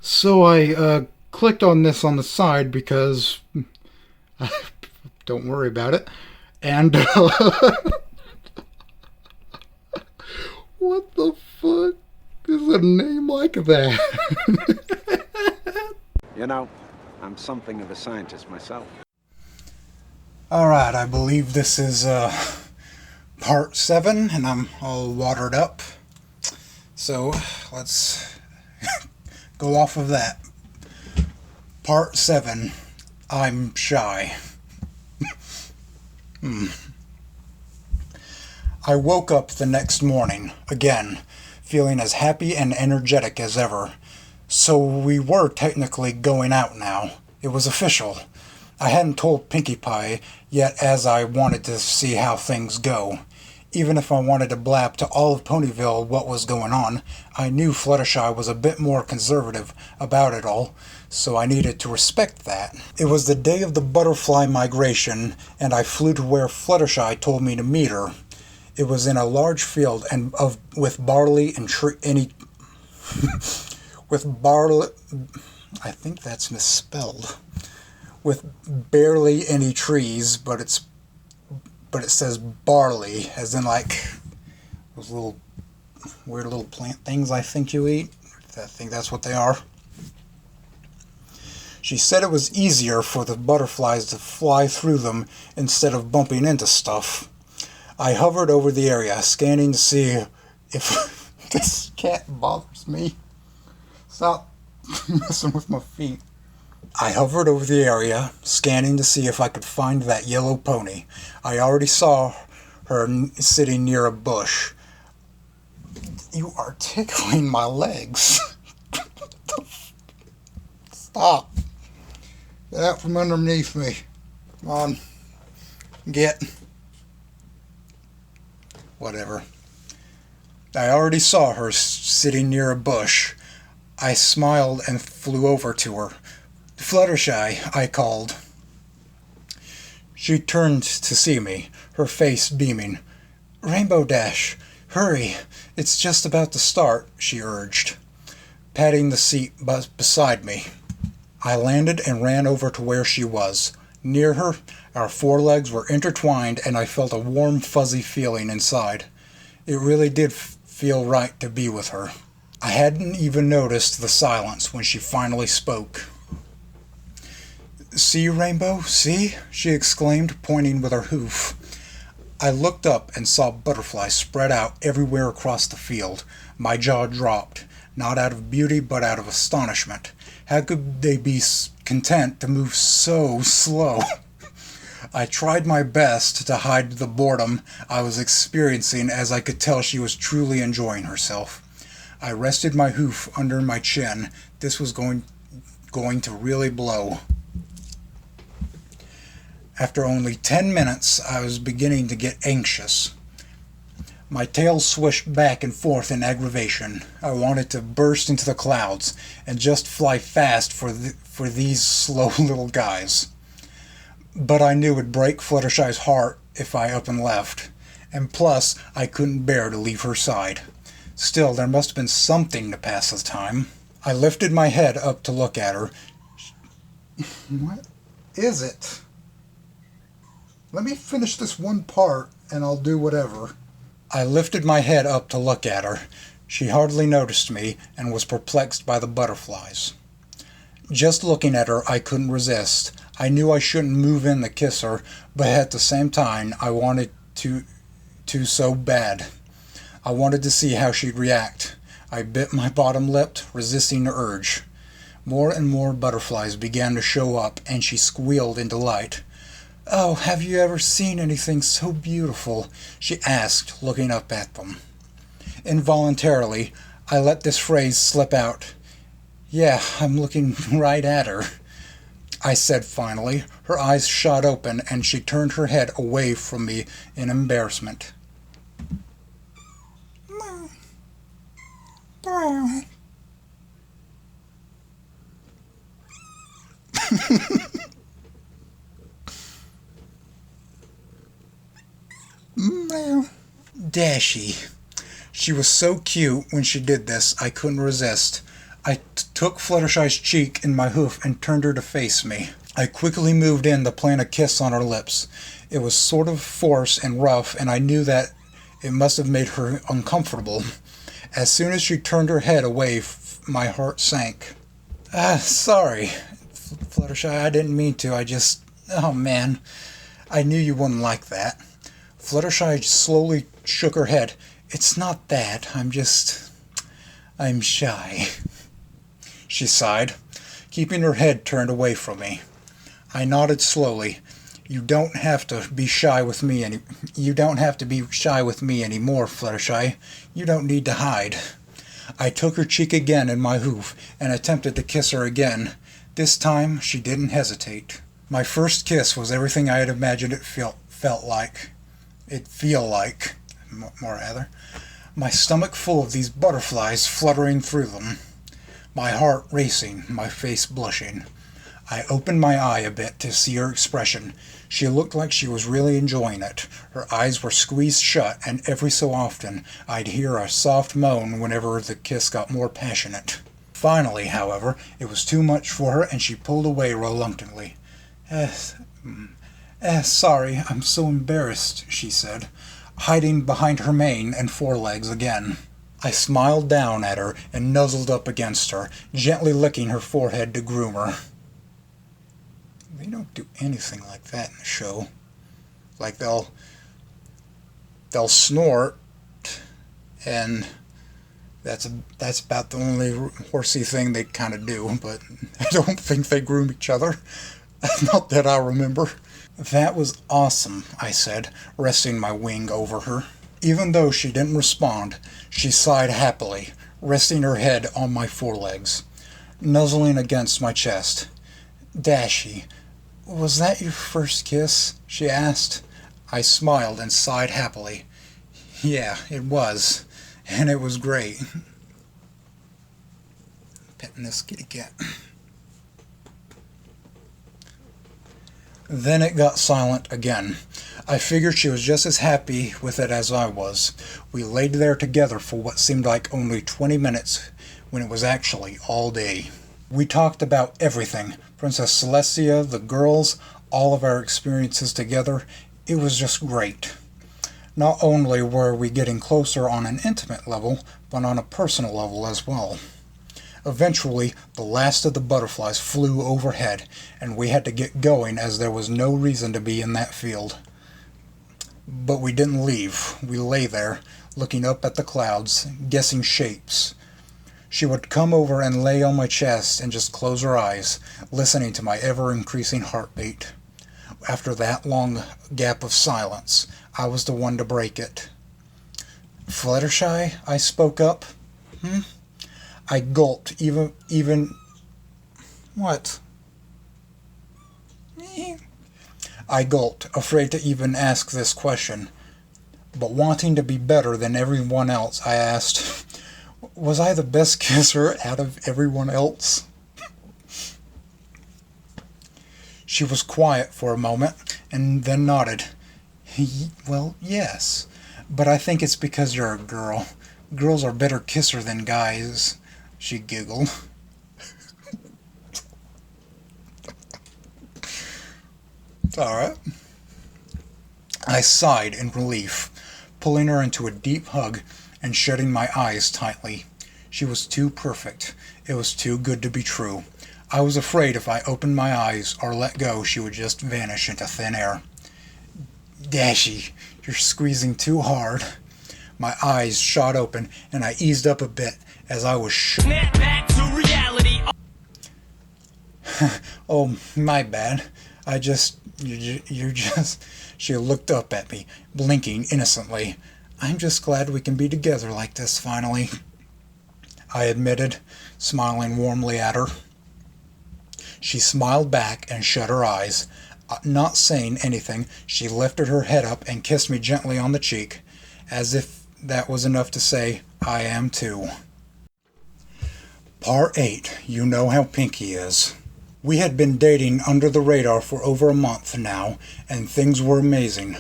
So I clicked on this on the side because don't worry about it. And what the fuck is a name like that? You know, I'm something of a scientist myself. Alright, I believe this is part 7, and I'm all watered up. So let's go off of that. Part 7, I'm shy. I woke up the next morning, again, feeling as happy and energetic as ever. So we were technically going out now. It was official. I hadn't told Pinkie Pie yet, as I wanted to see how things go. Even if I wanted to blab to all of Ponyville what was going on, I knew Fluttershy was a bit more conservative about it all, so I needed to respect that. It was the day of the butterfly migration, and I flew to where Fluttershy told me to meet her. It was in a large field and with barley and with barley. I think that's misspelled. With barely any trees, but it says barley, as in like those little weird little plant things I think you eat. I think that's what they are. She said it was easier for the butterflies to fly through them instead of bumping into stuff. I hovered over the area, scanning to see if this cat bothers me. Stop messing with my feet. I hovered over the area, scanning to see if I could find that yellow pony. I already saw her sitting near a bush. You are tickling my legs. Stop. Get out from underneath me. Come on. Get. Whatever. I already saw her sitting near a bush. I smiled and flew over to her. Fluttershy, I called. She turned to see me, her face beaming. Rainbow Dash, hurry, it's just about to start, she urged, patting the seat beside me. I landed and ran over to where she was. Near her, our forelegs were intertwined, and I felt a warm, fuzzy feeling inside. It really did feel right to be with her. I hadn't even noticed the silence when she finally spoke. See, Rainbow, see? She exclaimed, pointing with her hoof. I looked up and saw butterflies spread out everywhere across the field. My jaw dropped, not out of beauty but out of astonishment. How could they be content to move so slow? I tried my best to hide the boredom I was experiencing, as I could tell she was truly enjoying herself. I rested my hoof under my chin. This was going to really blow. After only 10 minutes, I was beginning to get anxious. My tail swished back and forth in aggravation. I wanted to burst into the clouds and just fly fast for these slow little guys. But I knew it would break Fluttershy's heart if I up and left, and plus I couldn't bear to leave her side. Still, there must have been something to pass the time. I lifted my head up to look at her. What is it? Let me finish this one part, and I'll do whatever. I lifted my head up to look at her. She hardly noticed me, and was perplexed by the butterflies. Just looking at her, I couldn't resist. I knew I shouldn't move in to kiss her, but at the same time, I wanted to so bad. I wanted to see how she'd react. I bit my bottom lip, resisting the urge. More and more butterflies began to show up, and she squealed in delight. Oh, have you ever seen anything so beautiful? She asked, looking up at them. Involuntarily, I let this phrase slip out. Yeah, I'm looking right at her, I said finally. Her eyes shot open, and she turned her head away from me in embarrassment. Dashy. She was so cute when she did this, I couldn't resist. I took Fluttershy's cheek in my hoof and turned her to face me. I quickly moved in to plant a kiss on her lips. It was sort of forced and rough, and I knew that it must have made her uncomfortable. As soon as she turned her head away, my heart sank. Sorry, Fluttershy, I didn't mean to. Oh man, I knew you wouldn't like that. Fluttershy slowly shook her head. It's not that. I'm shy. She sighed, keeping her head turned away from me. I nodded slowly. You don't have to be shy with me anymore, Fluttershy. You don't need to hide. I took her cheek again in my hoof and attempted to kiss her again. This time she didn't hesitate. My first kiss was everything I had imagined it feel like. My stomach full of these butterflies fluttering through them. My heart racing, my face blushing. I opened my eye a bit to see her expression. She looked like she was really enjoying it. Her eyes were squeezed shut, and every so often I'd hear a soft moan whenever the kiss got more passionate. Finally, however, it was too much for her, and she pulled away reluctantly. Sorry, I'm so embarrassed, she said, hiding behind her mane and forelegs again. I smiled down at her and nuzzled up against her, gently licking her forehead to groom her. They don't do anything like that in the show. Like they'll snort, and that's about the only horsey thing they kind of do, but I don't think they groom each other. Not that I remember. That was awesome, I said, resting my wing over her. Even though she didn't respond, she sighed happily, resting her head on my forelegs, nuzzling against my chest. Dashy, was that your first kiss? She asked. I smiled and sighed happily. Yeah, it was, and it was great. Petting this kitty cat. Then it got silent again. I figured she was just as happy with it as I was. We laid there together for what seemed like only 20 minutes, when it was actually all day. We talked about everything. Princess Celestia, the girls, all of our experiences together. It was just great. Not only were we getting closer on an intimate level, but on a personal level as well. Eventually, the last of the butterflies flew overhead, and we had to get going as there was no reason to be in that field. But we didn't leave. We lay there, looking up at the clouds, guessing shapes. She would come over and lay on my chest and just close her eyes, listening to my ever-increasing heartbeat. After that long gap of silence, I was the one to break it. Fluttershy, I spoke up. I gulped, even... What? I gulped, afraid to even ask this question. But wanting to be better than everyone else, I asked, was I the best kisser out of everyone else? She was quiet for a moment, and then nodded. Well, yes, but I think it's because you're a girl. Girls are better kisser than guys. She giggled. It's alright. I sighed in relief, pulling her into a deep hug and shutting my eyes tightly. She was too perfect. It was too good to be true. I was afraid if I opened my eyes or let go, she would just vanish into thin air. Dashy, you're squeezing too hard. My eyes shot open, and I eased up a bit as I was Snap back to reality. Oh, my bad. You're just... She looked up at me, blinking innocently. I'm just glad we can be together like this finally, I admitted, smiling warmly at her. She smiled back and shut her eyes. Not saying anything, she lifted her head up and kissed me gently on the cheek, as if that was enough to say, I am too. Part 8. You know how Pinky is. We had been dating under the radar for over a month now, and things were amazing.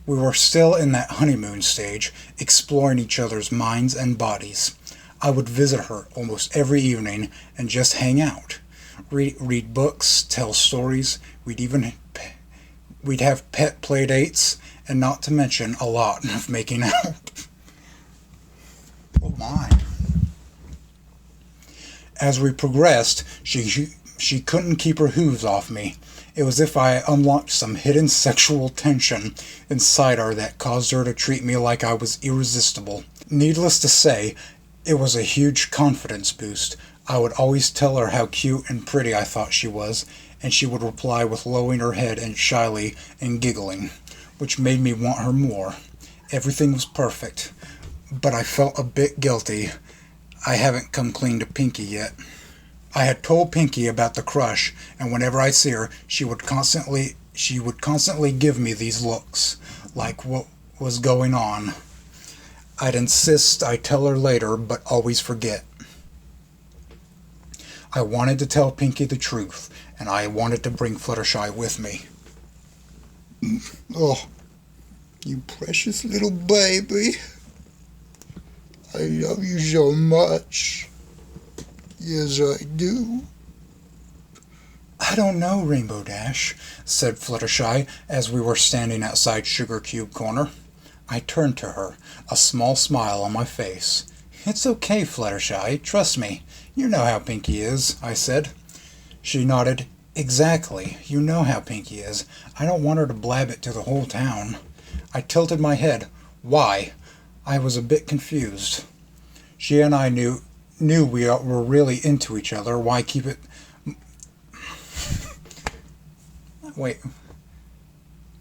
We were still in that honeymoon stage, exploring each other's minds and bodies. I would visit her almost every evening and just hang out. Read books, tell stories, we'd have pet play dates, and not to mention a lot of making out. Oh my. As we progressed, she couldn't keep her hooves off me. It was as if I unlocked some hidden sexual tension inside her that caused her to treat me like I was irresistible. Needless to say, it was a huge confidence boost. I would always tell her how cute and pretty I thought she was, and she would reply with lowering her head and shyly and giggling, which made me want her more. Everything was perfect, but I felt a bit guilty. I haven't come clean to Pinky yet. I had told Pinky about the crush, and whenever I'd see her, she would constantly give me these looks, like what was going on. I'd insist I tell her later, but always forget. I wanted to tell Pinky the truth, and I wanted to bring Fluttershy with me. Oh, you precious little baby. I love you so much. Yes, I do. I don't know, Rainbow Dash, said Fluttershy as we were standing outside Sugar Cube Corner. I turned to her, a small smile on my face. It's okay, Fluttershy, trust me. You know how Pinky is, I said. She nodded. Exactly, you know how Pinky is. I don't want her to blab it to the whole town. I tilted my head. Why? I was a bit confused. She and I knew we were really into each other. Why keep it... Wait.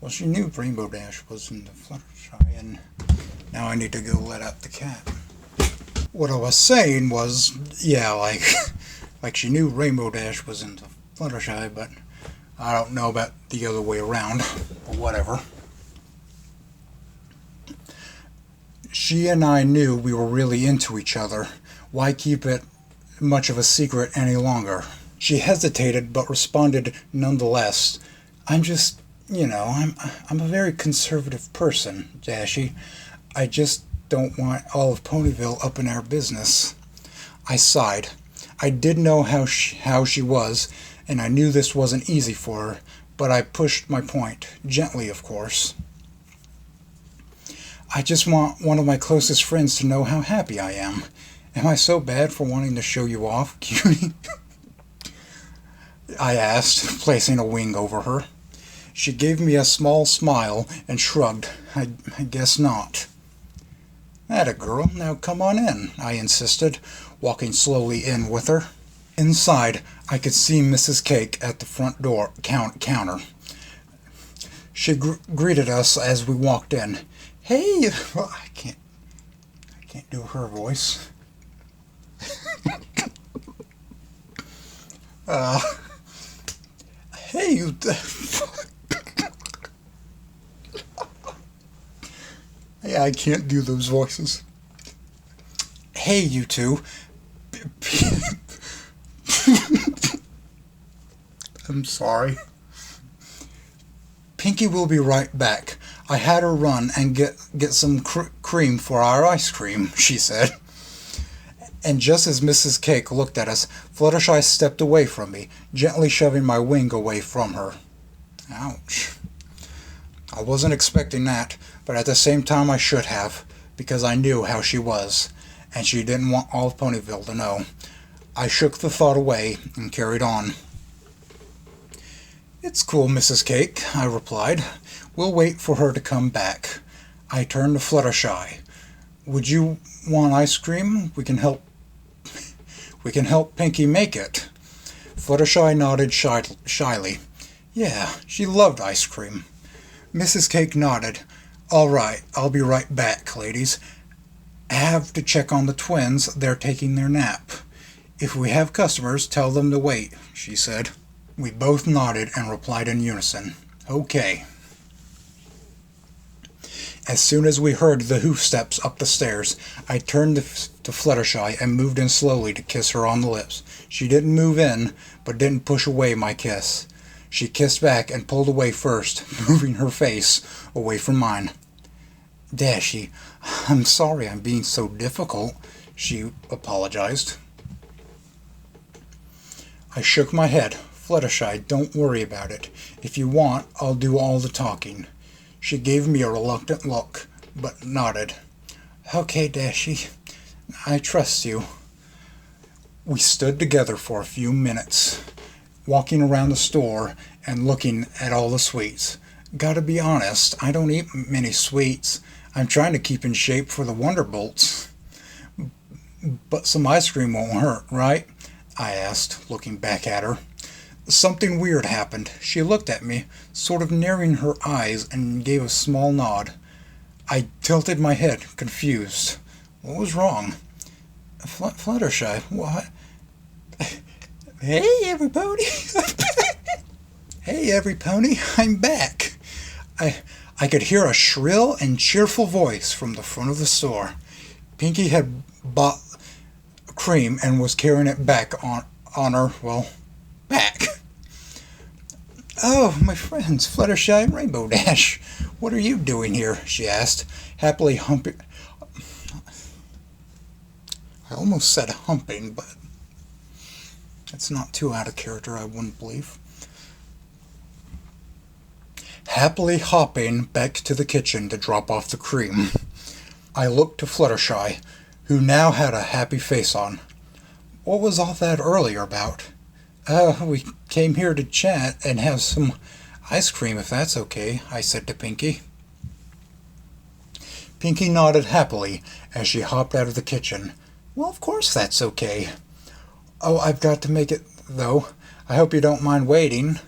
Well, she knew Rainbow Dash was into Fluttershy, and now I need to go let out the cat. What I was saying was, yeah, like she knew Rainbow Dash was into Fluttershy, but I don't know about the other way around, or whatever. She and I knew we were really into each other. Why keep it much of a secret any longer? She hesitated, but responded nonetheless. I'm just, I'm a very conservative person, Dashy. I just don't want all of Ponyville up in our business. I sighed. I did know how she was, and I knew this wasn't easy for her, but I pushed my point, gently of course. I just want one of my closest friends to know how happy I am. Am I so bad for wanting to show you off, cutie? I asked, placing a wing over her. She gave me a small smile and shrugged. I guess not. Atta girl, now come on in, I insisted, walking slowly in with her. Inside, I could see Mrs. Cake at the front door counter. She greeted us as we walked in. Hey, well, I can't do her voice. Hey, you. Yeah, I can't do those voices. Hey, you two. I'm sorry. Pinky will be right back. I had her run and get some cream for our ice cream, she said. And just as Mrs. Cake looked at us, Fluttershy stepped away from me, gently shoving my wing away from her. Ouch. I wasn't expecting that, but at the same time I should have, because I knew how she was, and she didn't want all of Ponyville to know. I shook the thought away and carried on. It's cool, Mrs. Cake, I replied. We'll wait for her to come back. I turned to Fluttershy. Would you want ice cream? We can help Pinky make it. Fluttershy nodded shyly. Yeah, she loved ice cream. Mrs. Cake nodded. All right, I'll be right back, ladies. I have to check on the twins. They're taking their nap. If we have customers, tell them to wait, she said. We both nodded and replied in unison. Okay. As soon as we heard the hoof steps up the stairs, I turned to Fluttershy and moved in slowly to kiss her on the lips. She didn't move in, but didn't push away my kiss. She kissed back and pulled away first, moving her face away from mine. Dashy, I'm sorry I'm being so difficult, she apologized. I shook my head. Fluttershy, don't worry about it. If you want, I'll do all the talking. She gave me a reluctant look, but nodded. Okay, Dashy. I trust you. We stood together for a few minutes, walking around the store and looking at all the sweets. Gotta be honest, I don't eat many sweets. I'm trying to keep in shape for the Wonderbolts. But some ice cream won't hurt, right? I asked, looking back at her. Something weird happened. She looked at me, sort of narrowing her eyes, and gave a small nod. I tilted my head, confused. What was wrong? Fluttershy, what? Hey, everybody! Hey, everybody, I'm back. I could hear a shrill and cheerful voice from the front of the store. Pinky had bought cream and was carrying it back on her, back. Oh, my friends, Fluttershy and Rainbow Dash, what are you doing here? She asked, happily humping. I almost said humping, but it's not too out of character, I wouldn't believe. Happily hopping back to the kitchen to drop off the cream. I looked to Fluttershy, who now had a happy face on. What was all that earlier about? We came here to chat and have some ice cream, if that's okay, I said to Pinky. Pinky nodded happily as she hopped out of the kitchen. Well, of course that's okay. Oh, I've got to make it, though. I hope you don't mind waiting.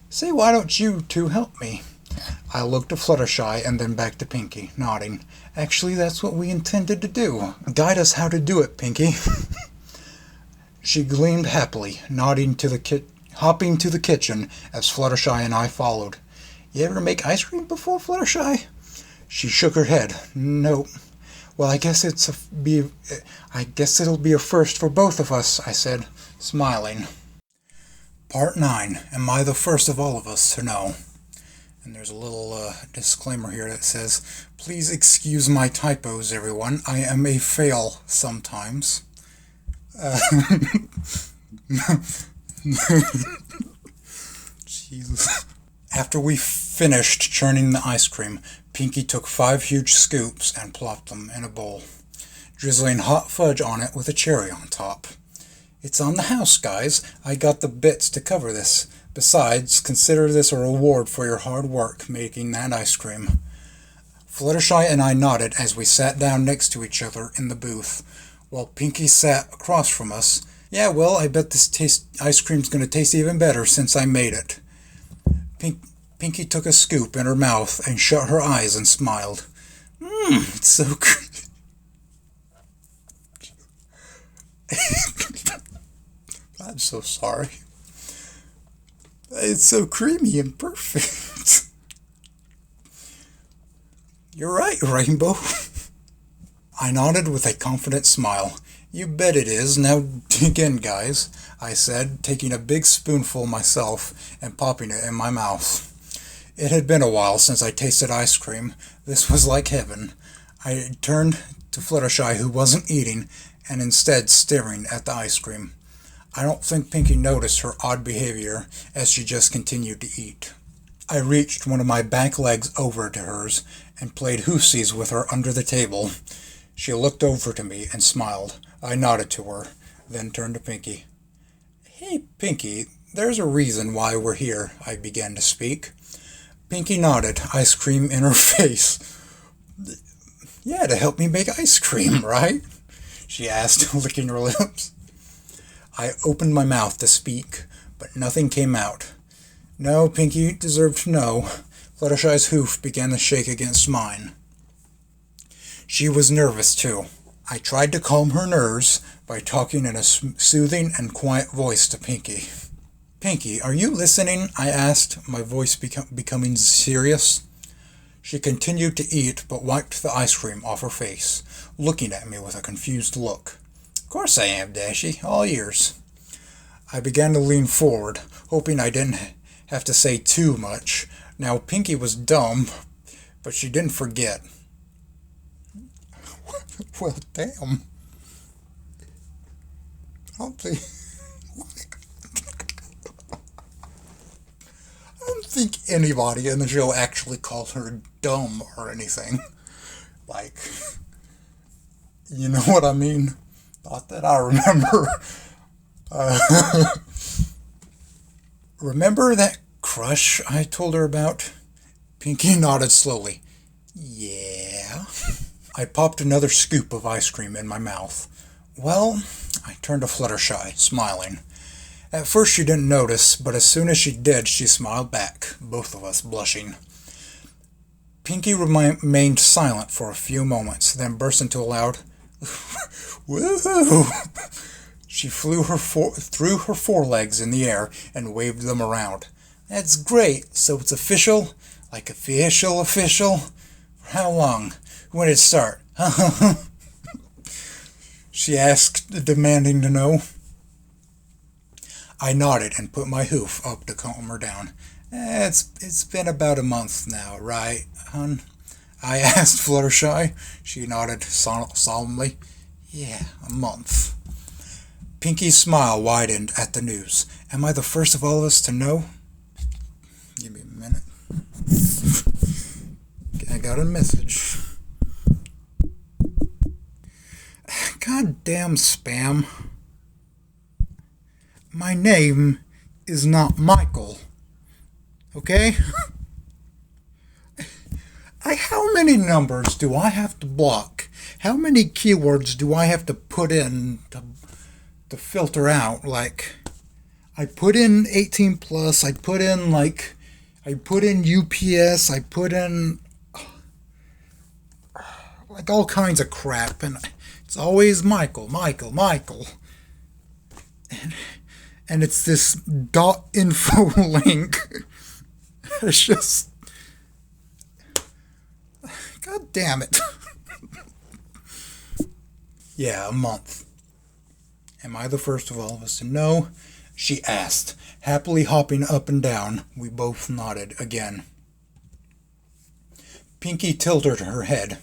Say, why don't you two help me? I looked to Fluttershy and then back to Pinky, nodding. Actually, that's what we intended to do. Guide us how to do it, Pinky. She gleamed happily, hopping to the kitchen as Fluttershy and I followed. You ever make ice cream before, Fluttershy? She shook her head. Nope. Well, I guess it'll be a first for both of us, I said, smiling. Part 9. Am I the first of all of us to know? And there's a little disclaimer here that says, please excuse my typos, everyone. I am a fail sometimes. Jesus. After we finished churning the ice cream, Pinky took 5 huge scoops and plopped them in a bowl, drizzling hot fudge on it with a cherry on top. It's on the house, guys. I got the bits to cover this. Besides, consider this a reward for your hard work making that ice cream. Fluttershy and I nodded as we sat down next to each other in the booth, while Pinky sat across from us. Yeah, well, I bet this ice cream's going to taste even better since I made it. Pinky took a scoop in her mouth and shut her eyes and smiled. It's so good. I'm so sorry. It's so creamy and perfect. You're right, Rainbow. I nodded with a confident smile. You bet it is. Now dig in, guys, I said, taking a big spoonful myself and popping it in my mouth. It had been a while since I tasted ice cream. This was like heaven. I turned to Fluttershy, who wasn't eating, and instead staring at the ice cream. I don't think Pinky noticed her odd behavior as she just continued to eat. I reached one of my back legs over to hers and played hoosies with her under the table. She looked over to me and smiled. I nodded to her, then turned to Pinky. Hey, Pinky, there's a reason why we're here, I began to speak. Pinky nodded, ice cream in her face. Yeah, to help me make ice cream, right? She asked, licking her lips. I opened my mouth to speak, but nothing came out. No, Pinky deserved to know. Fluttershy's hoof began to shake against mine. She was nervous, too. I tried to calm her nerves by talking in a soothing and quiet voice to Pinky. Pinky, are you listening? I asked, my voice becoming serious. She continued to eat, but wiped the ice cream off her face, looking at me with a confused look. Of course I am, Dashy, all ears. I began to lean forward, hoping I didn't have to say too much. Now, Pinky was dumb, but she didn't forget. Well, damn. I don't think anybody in the show actually called her dumb or anything. Like, you know what I mean? Not that I remember. Remember that crush I told her about? Pinky nodded slowly. Yeah. I popped another scoop of ice cream in my mouth. Well, I turned to Fluttershy, smiling. At first she didn't notice, but as soon as she did, she smiled back, both of us blushing. Pinky remained silent for a few moments, then burst into a loud, woohoo! She threw her forelegs in the air and waved them around. That's great, so it's official? Like official? For how long? When did it start? She asked, demanding to know. I nodded and put my hoof up to calm her down. It's been about a month now, right, hun? I asked Fluttershy. She nodded solemnly. Yeah, a month. Pinky's smile widened at the news. Am I the first of all of us to know? Give me a minute. I got a message. Goddamn spam. My name is not Michael. Okay? How many numbers do I have to block? How many keywords do I have to put in to filter out? Like, I put in 18 plus, I put in UPS, I put in like all kinds of crap, and it's always Michael. And it's this .info link. It's just, God damn it. Yeah, a month. Am I the first of all of us to know? She asked, happily hopping up and down. We both nodded again. Pinky tilted her head.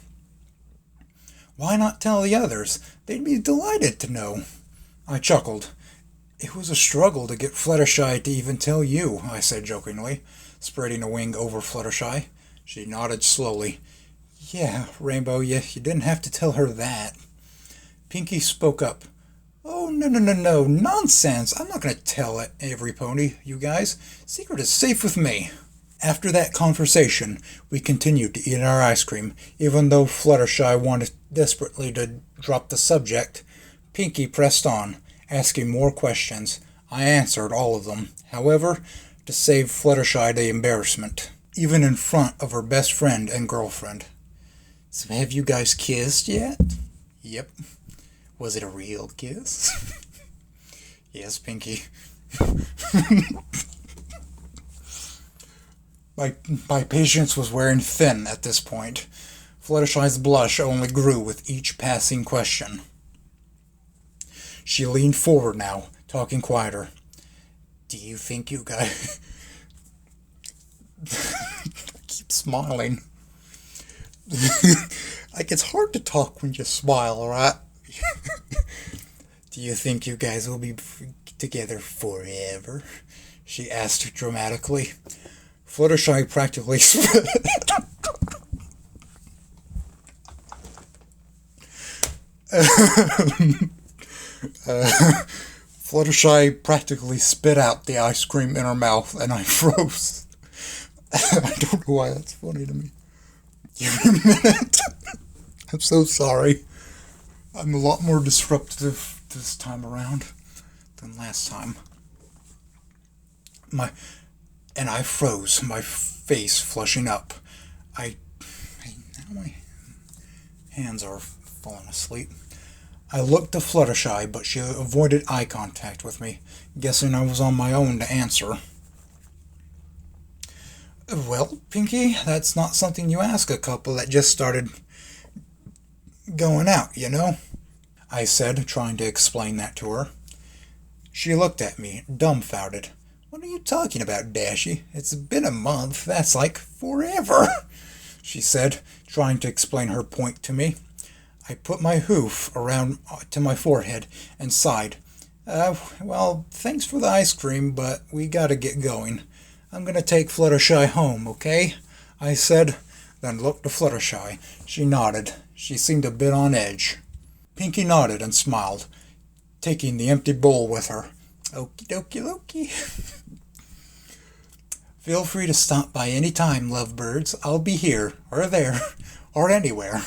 Why not tell the others? They'd be delighted to know. I chuckled. It was a struggle to get Fluttershy to even tell you, I said jokingly, spreading a wing over Fluttershy. She nodded slowly. Yeah, Rainbow, you didn't have to tell her that. Pinky spoke up. Oh, no, nonsense. I'm not going to tell it, every pony, you guys. Secret is safe with me. After that conversation, we continued to eat our ice cream, even though Fluttershy wanted desperately to drop the subject. Pinky pressed on, asking more questions. I answered all of them, however, to save Fluttershy the embarrassment, even in front of her best friend and girlfriend. So have you guys kissed yet? Yep. Was it a real kiss? Yes, Pinky. My patience was wearing thin at this point. Fluttershy's blush only grew with each passing question. She leaned forward now, talking quieter. Do you think you guys... I keep smiling. Like, it's hard to talk when you smile, right? Do you think you guys will be together forever? She asked dramatically. Fluttershy practically spit. Fluttershy practically spit out the ice cream in her mouth, and I froze. I don't know why that's funny to me. Give me a minute. I'm so sorry. I'm a lot more disruptive this time around than last time. And I froze, my face flushing up. Now my hands are falling asleep. I looked to Fluttershy, but she avoided eye contact with me, guessing I was on my own to answer. Well, Pinky, that's not something you ask a couple that just started going out, you know? I said, trying to explain that to her. She looked at me, dumbfounded. What are you talking about, Dashy? It's been a month. That's like forever, she said, trying to explain her point to me. I put my hoof around to my forehead and sighed. Well, thanks for the ice cream, but we gotta get going. I'm gonna take Fluttershy home, okay? I said, then looked to Fluttershy. She nodded. She seemed a bit on edge. Pinky nodded and smiled, taking the empty bowl with her. Okie dokie dokie. Feel free to stop by any time, lovebirds. I'll be here, or there, or anywhere.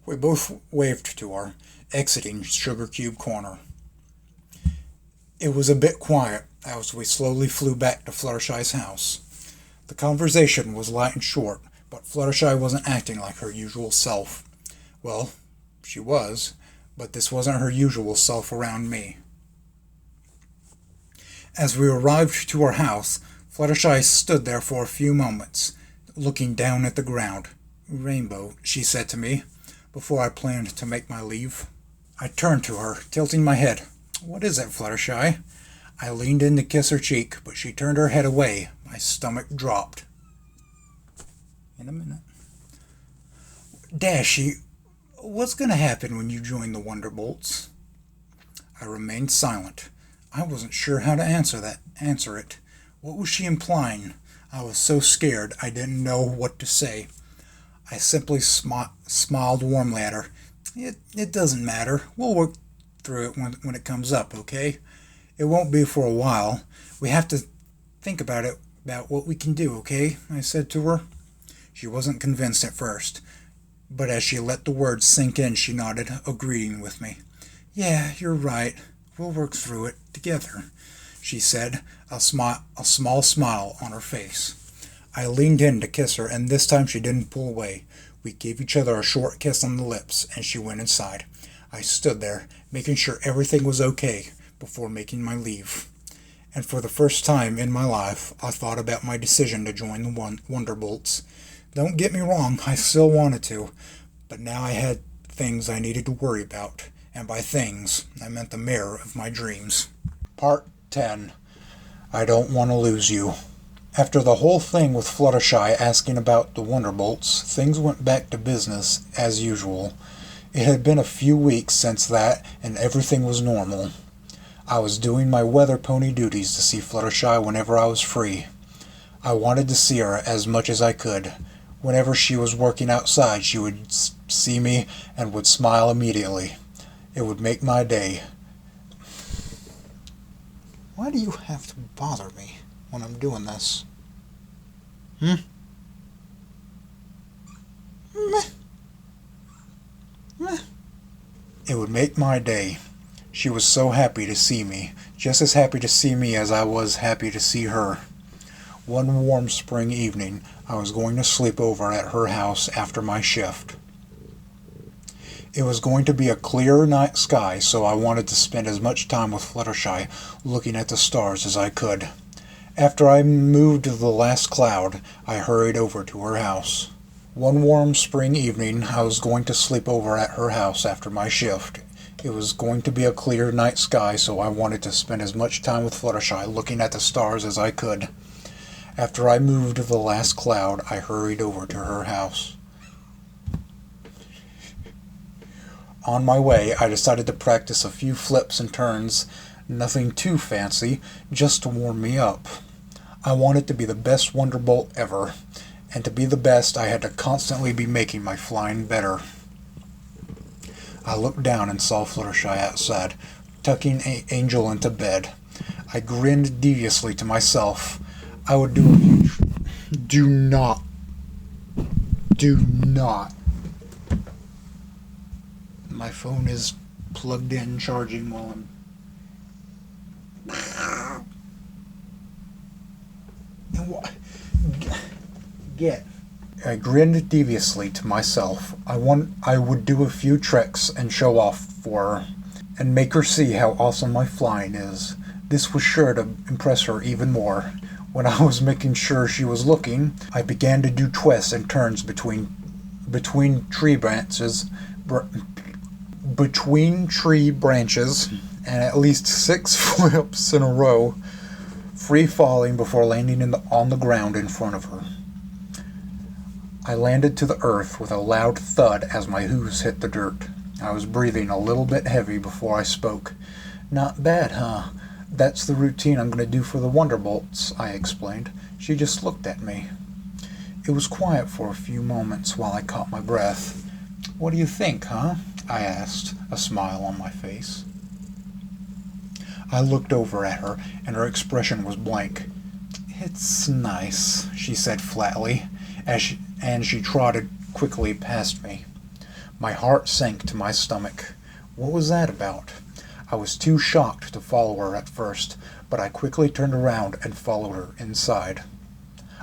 We both waved to her, exiting Sugar Cube Corner. It was a bit quiet as we slowly flew back to Fluttershy's house. The conversation was light and short, but Fluttershy wasn't acting like her usual self. Well, she was, but this wasn't her usual self around me. As we arrived to our house, Fluttershy stood there for a few moments, looking down at the ground. "Rainbow," she said to me, before I planned to make my leave. I turned to her, tilting my head. "What is it, Fluttershy?" I leaned in to kiss her cheek, but she turned her head away. My stomach dropped. In a minute. "Dashy, what's going to happen when you join the Wonderbolts?" I remained silent. I wasn't sure how to answer it. What was she implying? I was so scared I didn't know what to say. I simply smiled warmly at her. It doesn't matter. We'll work through it when it comes up, okay? It won't be for a while. We have to think about what we can do, okay?" I said to her. She wasn't convinced at first, but as she let the words sink in, she nodded, agreeing with me. "Yeah, you're right. We'll work through it together," she said, a small smile on her face. I leaned in to kiss her, and this time she didn't pull away. We gave each other a short kiss on the lips, and she went inside. I stood there, making sure everything was okay before making my leave. And for the first time in my life, I thought about my decision to join the Wonderbolts. Don't get me wrong, I still wanted to, but now I had things I needed to worry about, and by things, I meant the mayor of my dreams. Part 10. I Don't Want to Lose You. After the whole thing with Fluttershy asking about the Wonderbolts, things went back to business as usual. It had been a few weeks since that, and everything was normal. I was doing my weather pony duties to see Fluttershy whenever I was free. I wanted to see her as much as I could. Whenever she was working outside, she would see me and would smile immediately. It would make my day. Why do you have to bother me when I'm doing this? Meh. Meh. It would make my day. She was so happy to see me, just as happy to see me as I was happy to see her. One warm spring evening, I was going to sleep over at her house after my shift. It was going to be a clear night sky, so I wanted to spend as much time with Fluttershy looking at the stars as I could. After I moved the last cloud, I hurried over to her house. One warm spring evening, I was going to sleep over at her house after my shift. It was going to be a clear night sky, so I wanted to spend as much time with Fluttershy looking at the stars as I could. After I moved the last cloud, I hurried over to her house. On my way, I decided to practice a few flips and turns, nothing too fancy, just to warm me up. I wanted to be the best Wonderbolt ever, and to be the best I had to constantly be making my flying better. I looked down and saw Fluttershy outside, tucking Angel into bed. I grinned deviously to myself. I would do a... Do not. My phone is plugged in, charging while I'm... Get. I grinned deviously to myself. I would do a few tricks and show off for her, and make her see how awesome my flying is. This was sure to impress her even more. When I was making sure she was looking, I began to do twists and turns between tree branches, and at least 6 flips in a row, free falling before landing on the ground in front of her. I landed to the earth with a loud thud as my hooves hit the dirt. I was breathing a little bit heavy before I spoke. Not bad, huh? That's the routine I'm going to do for the Wonderbolts, I explained. She just looked at me. It was quiet for a few moments while I caught my breath. What do you think, huh? I asked, a smile on my face. I looked over at her, and her expression was blank. It's nice, she said flatly, and she trotted quickly past me. My heart sank to my stomach. What was that about? I was too shocked to follow her at first, but I quickly turned around and followed her inside.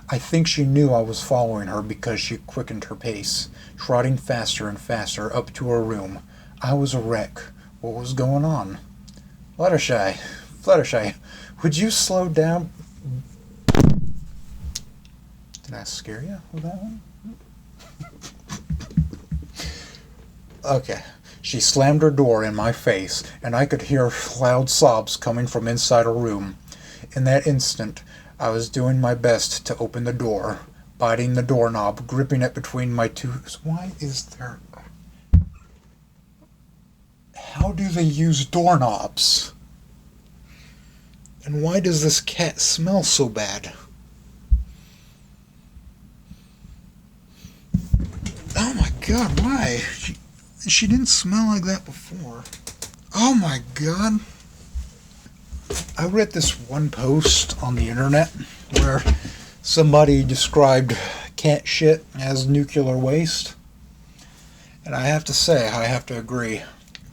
I think she knew I was following her because she quickened her pace, trotting faster and faster up to her room. I was a wreck. What was going on? Fluttershy, would you slow down? Did I scare you with that one? Okay. She slammed her door in my face, and I could hear loud sobs coming from inside her room. In that instant, I was doing my best to open the door, biting the doorknob, gripping it between my two... Why is there... How do they use doorknobs? And why does this cat smell so bad? Oh my god, why? She didn't smell like that before. Oh my god. I read this one post on the internet where somebody described cat shit as nuclear waste. And I have to say, I have to agree.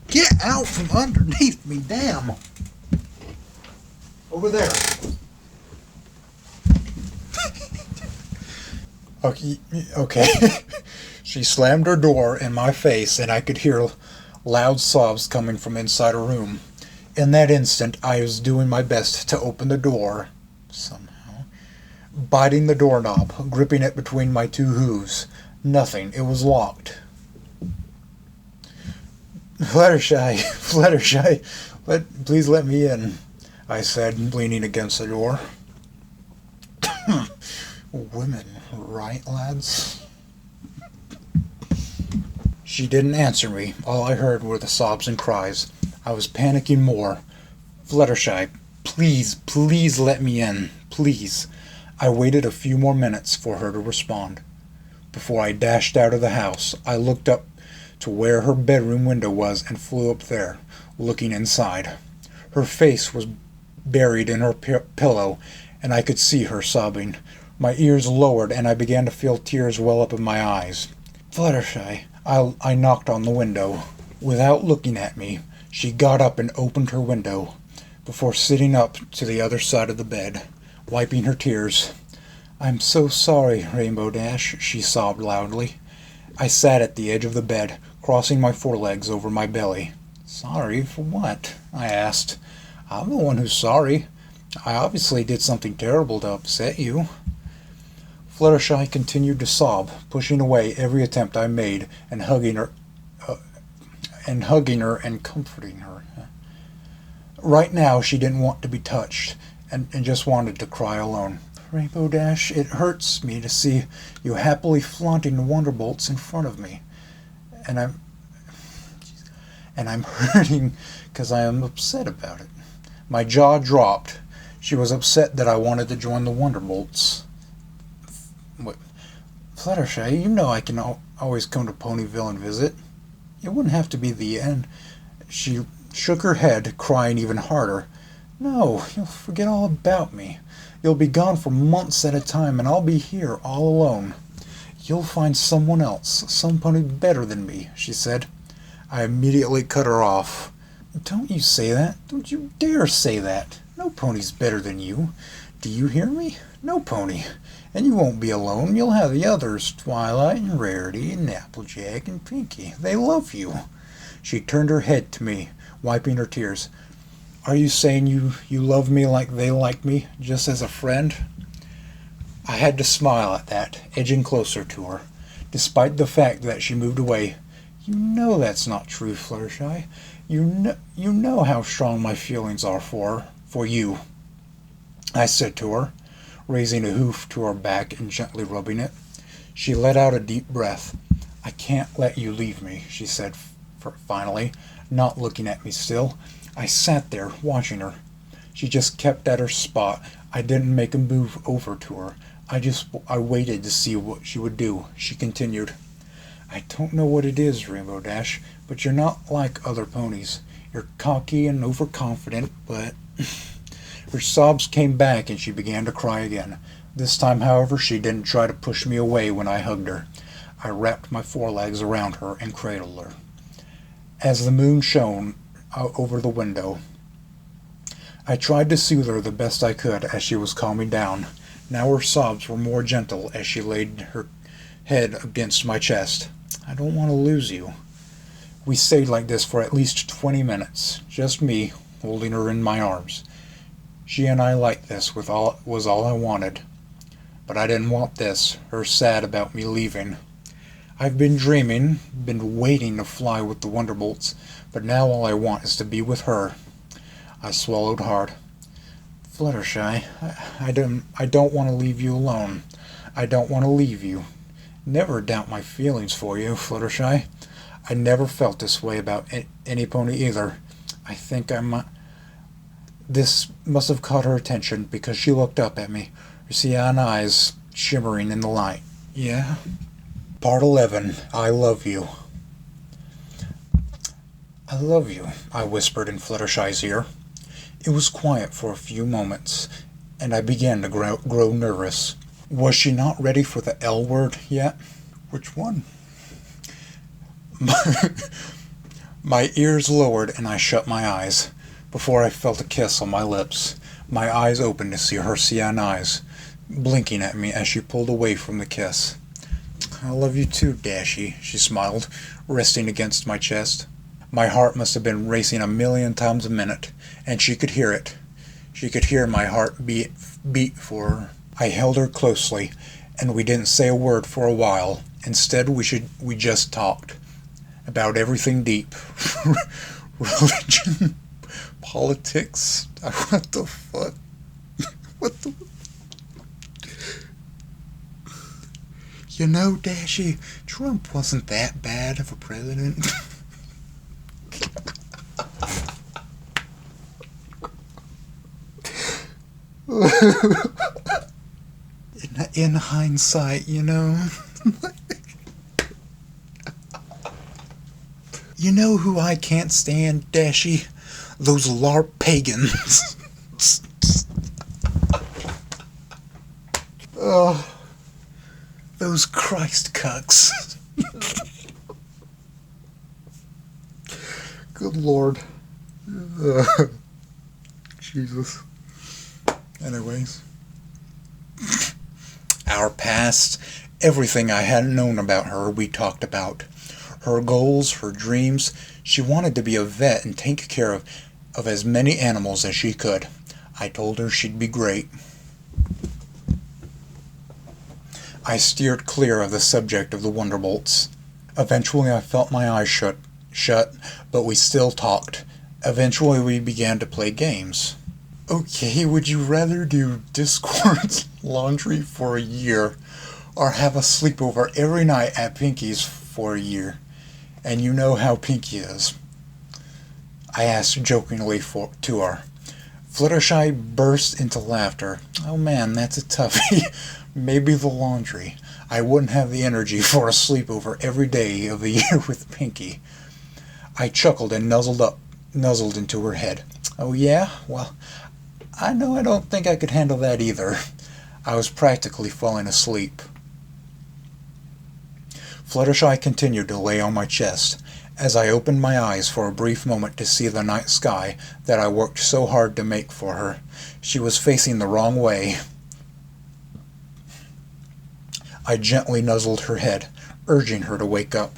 Get out from underneath me, damn. Over there. Okay. She slammed her door in my face, and I could hear loud sobs coming from inside her room. In that instant, I was doing my best to open the door, somehow, biting the doorknob, gripping it between my two hooves. Nothing. It was locked. Fluttershy, please let me in, I said, leaning against the door. Women, right, lads? She didn't answer me. All I heard were the sobs and cries. I was panicking more. Fluttershy, please let me in. Please. I waited a few more minutes for her to respond. Before I dashed out of the house, I looked up to where her bedroom window was and flew up there, looking inside. Her face was buried in her pillow, and I could see her sobbing. My ears lowered, and I began to feel tears well up in my eyes. Fluttershy, I knocked on the window. Without looking at me, she got up and opened her window, before sitting up to the other side of the bed, wiping her tears. I'm so sorry, Rainbow Dash, she sobbed loudly. I sat at the edge of the bed, crossing my forelegs over my belly. Sorry for what? I asked. I'm the one who's sorry. I obviously did something terrible to upset you. Fluttershy continued to sob, pushing away every attempt I made and hugging her and comforting her. Right now she didn't want to be touched and just wanted to cry alone. Rainbow Dash, it hurts me to see you happily flaunting the Wonderbolts in front of me. And I'm hurting because I am upset about it. My jaw dropped. She was upset that I wanted to join the Wonderbolts. Fluttershy, you know I can always come to Ponyville and visit. It wouldn't have to be the end. She shook her head, crying even harder. No, you'll forget all about me. You'll be gone for months at a time, and I'll be here all alone. You'll find someone else, some pony better than me, she said. I immediately cut her off. Don't you say that. Don't you dare say that. No pony's better than you. Do you hear me? No pony. And you won't be alone. You'll have the others, Twilight and Rarity and Applejack and Pinky. They love you. She turned her head to me, wiping her tears. Are you saying you love me like they like me, just as a friend? I had to smile at that, edging closer to her, despite the fact that she moved away. You know that's not true, Fluttershy. You know how strong my feelings are for you, I said to her, raising a hoof to her back and gently rubbing it. She let out a deep breath. I can't let you leave me, she said finally, not looking at me still. I sat there, watching her. She just kept at her spot. I didn't make a move over to her. I waited to see what she would do. She continued, I don't know what it is, Rainbow Dash, but you're not like other ponies. You're cocky and overconfident, but... Her sobs came back and she began to cry again. This time, however, she didn't try to push me away when I hugged her. I wrapped my forelegs around her and cradled her. As the moon shone out over the window, I tried to soothe her the best I could as she was calming down. Now her sobs were more gentle as she laid her head against my chest. I don't want to lose you. We stayed like this for at least 20 minutes, just me holding her in my arms. She and I liked this was all I wanted. But I didn't want this, her sad about me leaving. I've been dreaming, been waiting to fly with the Wonderbolts, but now all I want is to be with her. I swallowed hard. Fluttershy, I don't want to leave you alone. I don't want to leave you. Never doubt my feelings for you, Fluttershy. I never felt this way about any pony either. I think This must have caught her attention because she looked up at me, her cyan eyes shimmering in the light. Yeah? Part 11. I love you. I love you, I whispered in Fluttershy's ear. It was quiet for a few moments, and I began to grow nervous. Was she not ready for the L word yet? Which one? My ears lowered and I shut my eyes. Before I felt a kiss on my lips, my eyes opened to see her cyan eyes, blinking at me as she pulled away from the kiss. I love you too, Dashy, she smiled, resting against my chest. My heart must have been racing 1,000,000 times a minute, and she could hear it. She could hear my heart beat for her. I held her closely, and we didn't say a word for a while. Instead, we just talked about everything deep. Religion, politics. What the fuck? What the... You know, Dashy, Trump wasn't that bad of a president. In hindsight, you know. You know who I can't stand, Dashy? Those LARP pagans. Oh, those Christ cucks. Good Lord. Jesus. Anyways. Our past, everything I hadn't known about her, we talked about. Her goals, her dreams. She wanted to be a vet and take care of as many animals as she could. I told her she'd be great. I steered clear of the subject of the Wonderbolts. Eventually I felt my eyes shut, but we still talked. Eventually we began to play games. Okay, would you rather do Discord's laundry for a year, or have a sleepover every night at Pinky's for a year? And you know how Pinky is. I asked jokingly to her. Fluttershy burst into laughter. Oh man, that's a toughie. Maybe the laundry. I wouldn't have the energy for a sleepover every day of the year with Pinky. I chuckled and nuzzled into her head. Oh yeah? Well, I know I don't think I could handle that either. I was practically falling asleep. Fluttershy continued to lay on my chest, as I opened my eyes for a brief moment to see the night sky that I worked so hard to make for her. She was facing the wrong way. I gently nuzzled her head, urging her to wake up.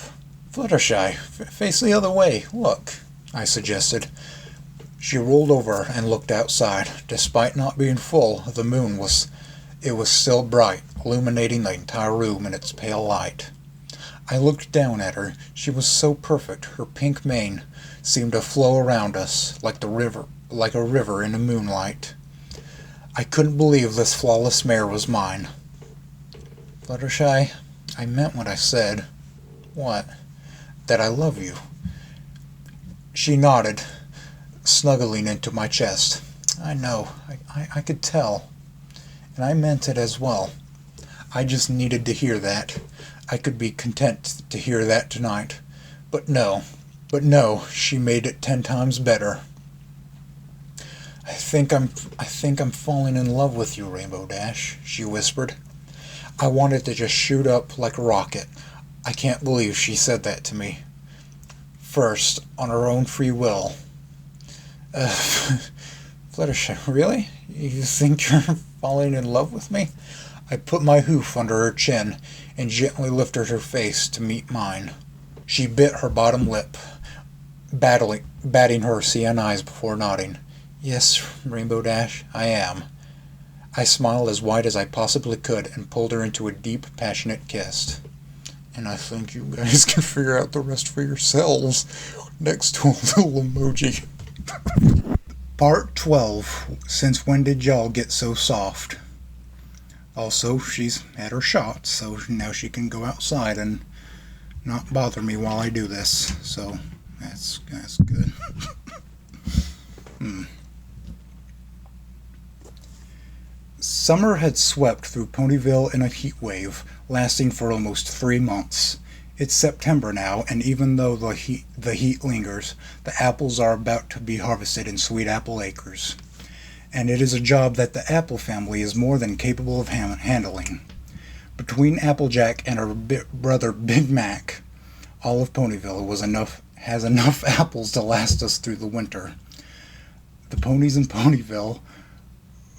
Fluttershy, face the other way, look, I suggested. She rolled over and looked outside. Despite not being full, the moon was still bright, illuminating the entire room in its pale light. I looked down at her. She was so perfect. Her pink mane seemed to flow around us like a river in the moonlight. I couldn't believe this flawless mare was mine. Fluttershy, I meant what I said. What? That I love you. She nodded. snuggling into my chest. I know, I could tell, and I meant it as well. I just needed to hear that. I could be content to hear that tonight. But no, she made it 10 times better. I think I'm falling in love with you, Rainbow Dash, she whispered. I wanted to just shoot up like a rocket. I can't believe she said that to me. First, on her own free will. Fluttershy, really? You think you're falling in love with me? I put my hoof under her chin and gently lifted her face to meet mine. She bit her bottom lip, batting her cyan eyes before nodding. Yes, Rainbow Dash, I am. I smiled as wide as I possibly could and pulled her into a deep, passionate kiss. And I think you guys can figure out the rest for yourselves. Next to a little emoji. Part 12. Since when did y'all get so soft? Also, she's had her shot, so now she can go outside and not bother me while I do this. So, that's good. Summer had swept through Ponyville in a heat wave, lasting for almost 3 months. It's September now, and even though the heat lingers, the apples are about to be harvested in Sweet Apple Acres. And it is a job that the Apple family is more than capable of handling. Between Applejack and her brother Big Mac, all of Ponyville has enough apples to last us through the winter. The ponies in Ponyville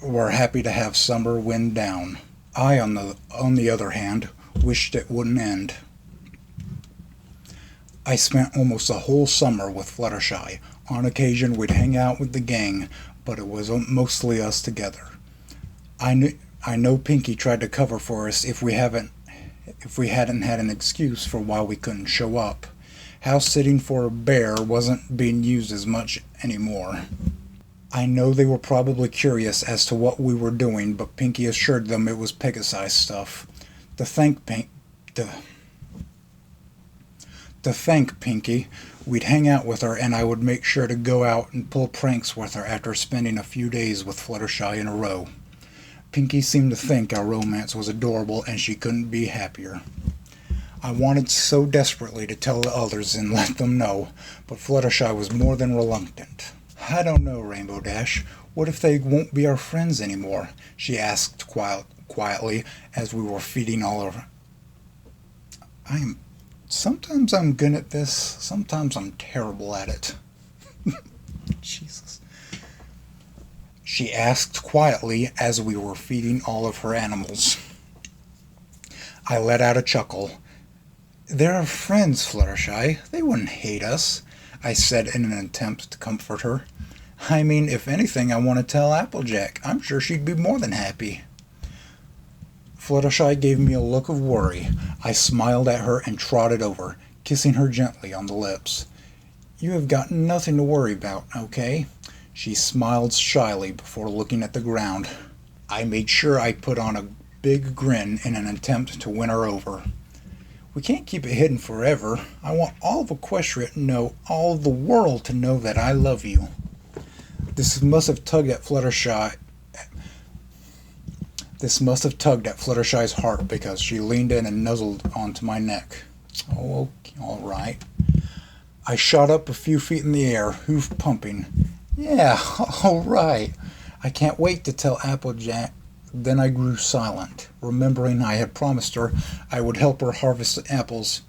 were happy to have summer wind down. I, on the other hand, wished it wouldn't end. I spent almost a whole summer with Fluttershy. On occasion, we'd hang out with the gang, but it was mostly us together. I know Pinky tried to cover for us if we hadn't had an excuse for why we couldn't show up. House sitting for a bear wasn't being used as much anymore. I know they were probably curious as to what we were doing, but Pinky assured them it was Pegasus stuff. To thank Pinky, we'd hang out with her, and I would make sure to go out and pull pranks with her after spending a few days with Fluttershy in a row. Pinky seemed to think our romance was adorable, and she couldn't be happier. I wanted so desperately to tell the others and let them know, but Fluttershy was more than reluctant. I don't know, Rainbow Dash. What if they won't be our friends anymore? She asked quietly as we were feeding all of her. Sometimes I'm good at this, sometimes I'm terrible at it. Jesus. She asked quietly as we were feeding all of her animals. I let out a chuckle. They're our friends, Fluttershy. They wouldn't hate us, I said in an attempt to comfort her. I mean, if anything, I want to tell Applejack. I'm sure she'd be more than happy. Fluttershy gave me a look of worry. I smiled at her and trotted over, kissing her gently on the lips. You have got nothing to worry about, okay? She smiled shyly before looking at the ground. I made sure I put on a big grin in an attempt to win her over. We can't keep it hidden forever. I want all of Equestria to know, all of the world to know that I love you. This must have tugged at Fluttershy's heart because she leaned in and nuzzled onto my neck. Oh, all right. I shot up a few feet in the air, hoof pumping. Yeah, all right. I can't wait to tell Applejack. Then I grew silent, remembering I had promised her I would help her harvest apples.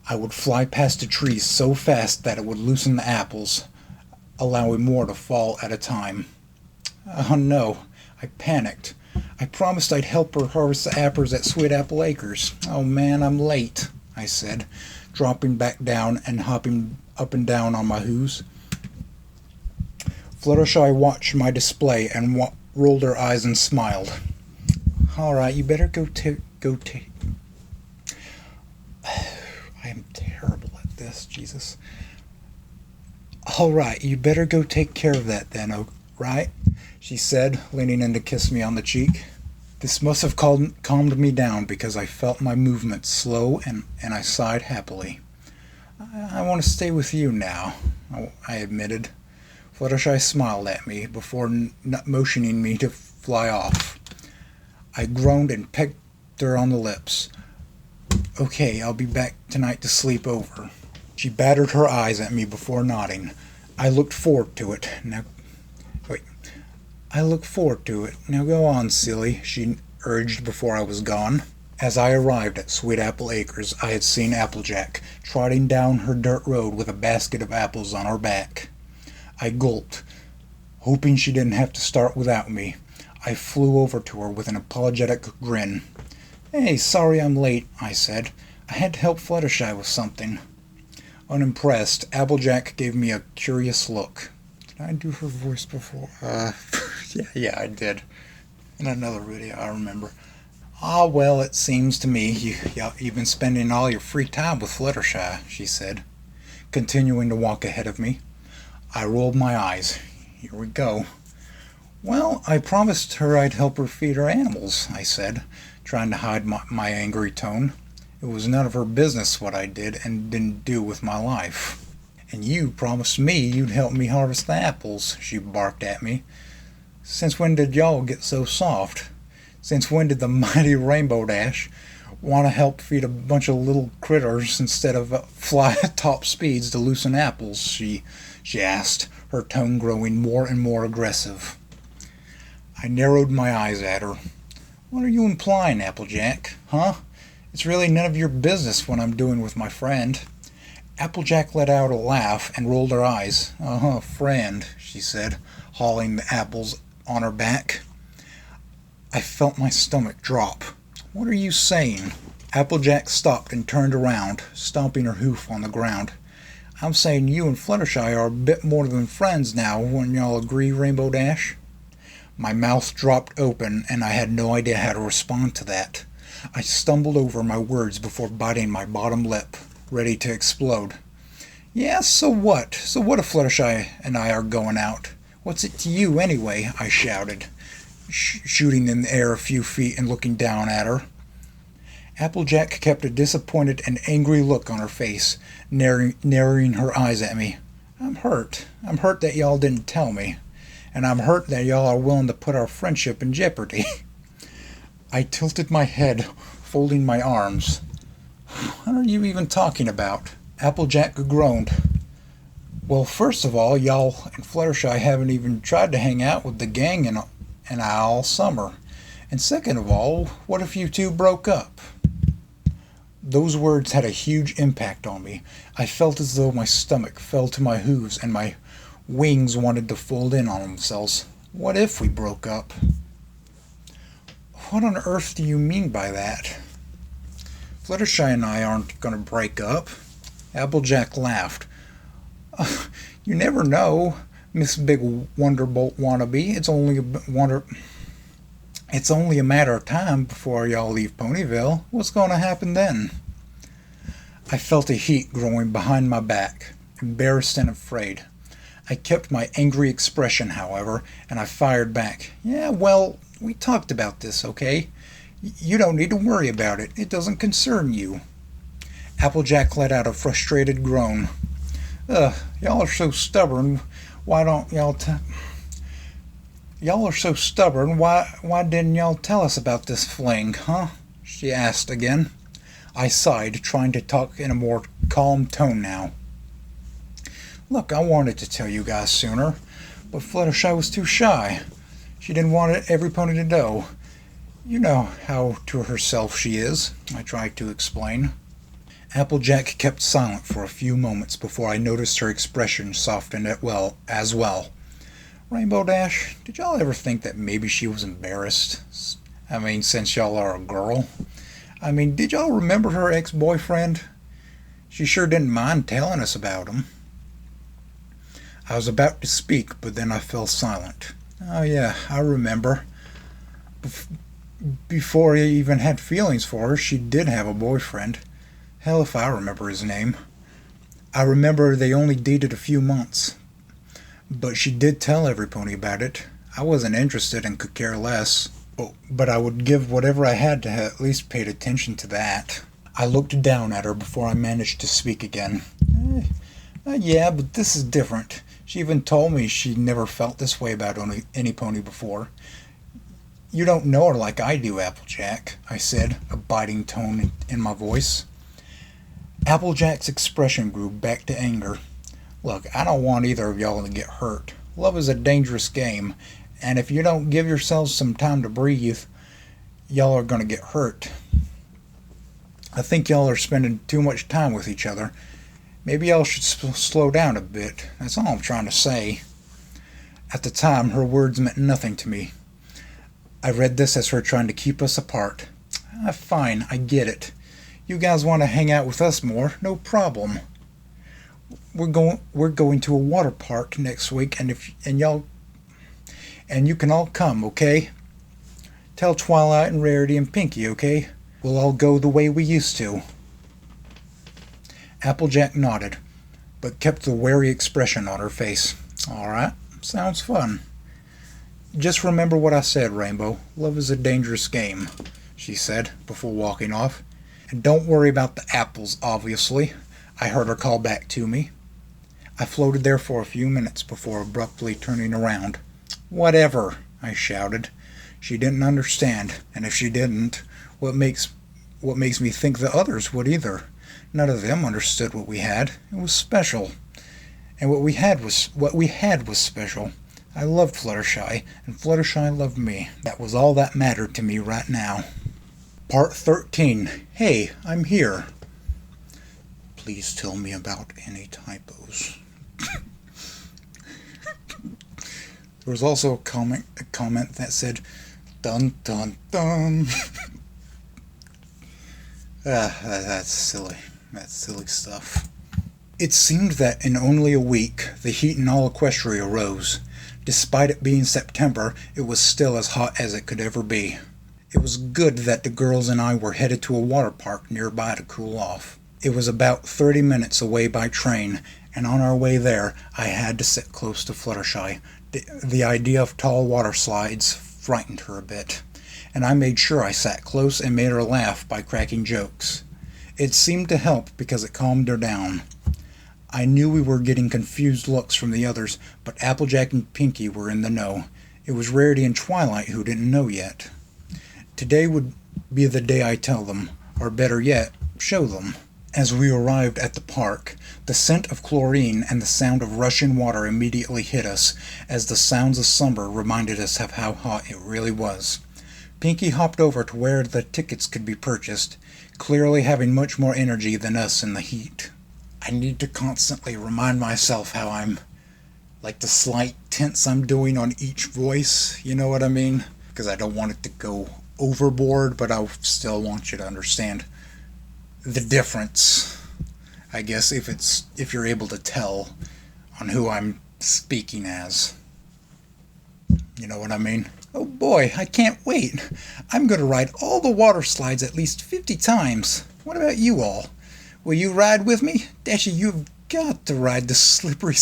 I would fly past the trees so fast that it would loosen the apples, allowing more to fall at a time. Oh no, I panicked. I promised I'd help her harvest the apples at Sweet Apple Acres. Oh man, I'm late, I said, dropping back down and hopping up and down on my hooves. Fluttershy watched my display and rolled her eyes and smiled. All right, you better go take. I am terrible at this, Jesus. All right, you better go take care of that then, right? She said, leaning in to kiss me on the cheek. This must have calmed me down because I felt my movements slow and I sighed happily. I want to stay with you now, I admitted. Fluttershy smiled at me before motioning me to fly off. I groaned and pecked her on the lips. Okay, I'll be back tonight to sleep over. She battered her eyes at me before nodding. I looked forward to it. I look forward to it. Now go on, silly, she urged before I was gone. As I arrived at Sweet Apple Acres, I had seen Applejack trotting down her dirt road with a basket of apples on her back. I gulped, hoping she didn't have to start without me. I flew over to her with an apologetic grin. Hey, sorry I'm late, I said. I had to help Fluttershy with something. Unimpressed, Applejack gave me a curious look. Did I do her voice before? Yeah, I did. In another video, I remember. Ah, well, it seems to me you've been spending all your free time with Fluttershy, she said, continuing to walk ahead of me. I rolled my eyes. Here we go. Well, I promised her I'd help her feed her animals, I said, trying to hide my angry tone. It was none of her business what I did and didn't do with my life. And you promised me you'd help me harvest the apples, she barked at me. Since when did y'all get so soft? Since when did the mighty FlutterDash want to help feed a bunch of little critters instead of fly at top speeds to loosen apples? She asked, her tone growing more and more aggressive. I narrowed my eyes at her. What are you implying, Applejack? Huh? It's really none of your business what I'm doing with my friend. Applejack let out a laugh and rolled her eyes. Friend, she said, hauling the apples on her back. I felt my stomach drop. What are you saying? Applejack stopped and turned around, stomping her hoof on the ground. I'm saying you and Fluttershy are a bit more than friends now, wouldn't y'all agree, Rainbow Dash? My mouth dropped open, and I had no idea how to respond to that. I stumbled over my words before biting my bottom lip, ready to explode. Yeah, so what? So what if Fluttershy and I are going out? What's it to you, anyway? I shouted, shooting in the air a few feet and looking down at her. Applejack kept a disappointed and angry look on her face, narrowing her eyes at me. I'm hurt. I'm hurt that y'all didn't tell me. And I'm hurt that y'all are willing to put our friendship in jeopardy. I tilted my head, folding my arms. What are you even talking about? Applejack groaned. Well, first of all, y'all and Fluttershy haven't even tried to hang out with the gang in all summer. And second of all, what if you two broke up? Those words had a huge impact on me. I felt as though my stomach fell to my hooves and my wings wanted to fold in on themselves. What if we broke up? What on earth do you mean by that? Fluttershy and I aren't going to break up. Applejack laughed. You never know, Miss Big Wonderbolt wannabe. It's only a matter of time before y'all leave Ponyville. What's going to happen then? I felt a heat growing behind my back, embarrassed and afraid. I kept my angry expression, however, and I fired back. Yeah, well, we talked about this, okay? You don't need to worry about it. It doesn't concern you. Applejack let out a frustrated groan. Y'all are so stubborn. Why don't y'all Y'all are so stubborn. Why didn't y'all tell us about this fling, huh? She asked again. I sighed, trying to talk in a more calm tone now. Look, I wanted to tell you guys sooner, but Fluttershy was too shy. She didn't want every pony to know. You know how to herself she is, I tried to explain. Applejack kept silent for a few moments before I noticed her expression softened as well. Rainbow Dash, did y'all ever think that maybe she was embarrassed? Since y'all are a girl. Did y'all remember her ex-boyfriend? She sure didn't mind telling us about him. I was about to speak, but then I fell silent. Oh yeah, I remember. Before I even had feelings for her, she did have a boyfriend. Hell if I remember his name. I remember they only dated a few months. But she did tell every pony about it. I wasn't interested and could care less. But I would give whatever I had to have at least paid attention to that. I looked down at her before I managed to speak again. Yeah, but this is different. She even told me she never felt this way about any pony before. You don't know her like I do, Applejack, I said, a biting tone in my voice. Applejack's expression grew back to anger. Look, I don't want either of y'all to get hurt. Love is a dangerous game, and if you don't give yourselves some time to breathe, y'all are going to get hurt. I think y'all are spending too much time with each other. Maybe y'all should slow down a bit. That's all I'm trying to say. At the time, her words meant nothing to me. I read this as her trying to keep us apart. Fine, I get it. You guys want to hang out with us more? No problem. We're going to a water park next week, and you can all come, okay? Tell Twilight and Rarity and Pinky, okay? We'll all go the way we used to. Applejack nodded, but kept the wary expression on her face. All right, sounds fun. Just remember what I said, Rainbow. Love is a dangerous game, she said before walking off. And don't worry about the apples, obviously, I heard her call back to me. I floated there for a few minutes before abruptly turning around. Whatever, I shouted. She didn't understand, and if she didn't, what makes me think the others would either? None of them understood what we had. It was special. And what we had was special. I loved Fluttershy, and Fluttershy loved me. That was all that mattered to me right now. Part 13. Hey, I'm here. Please tell me about any typos. There was also a comment that said, dun dun dun. That's silly. That's silly stuff. It seemed that in only a week, the heat in all Equestria rose. Despite it being September, it was still as hot as it could ever be. It was good that the girls and I were headed to a water park nearby to cool off. It was about 30 minutes away by train, and on our way there, I had to sit close to Fluttershy. The idea of tall water slides frightened her a bit, and I made sure I sat close and made her laugh by cracking jokes. It seemed to help because it calmed her down. I knew we were getting confused looks from the others, but Applejack and Pinky were in the know. It was Rarity and Twilight who didn't know yet. Today would be the day I tell them, or better yet, show them. As we arrived at the park, the scent of chlorine and the sound of rushing water immediately hit us, as the sounds of summer reminded us of how hot it really was. Pinky hopped over to where the tickets could be purchased, clearly having much more energy than us in the heat. I need to constantly remind myself how I'm, like the slight tense I'm doing on each voice, you know what I mean? Because I don't want it to go overboard, but I still want you to understand the difference, I guess, if you're able to tell on who I'm speaking as. You know what I mean? Oh boy, I can't wait. I'm going to ride all the water slides at least 50 times. What about you all? Will you ride with me? Dashy, you've got to ride the slippery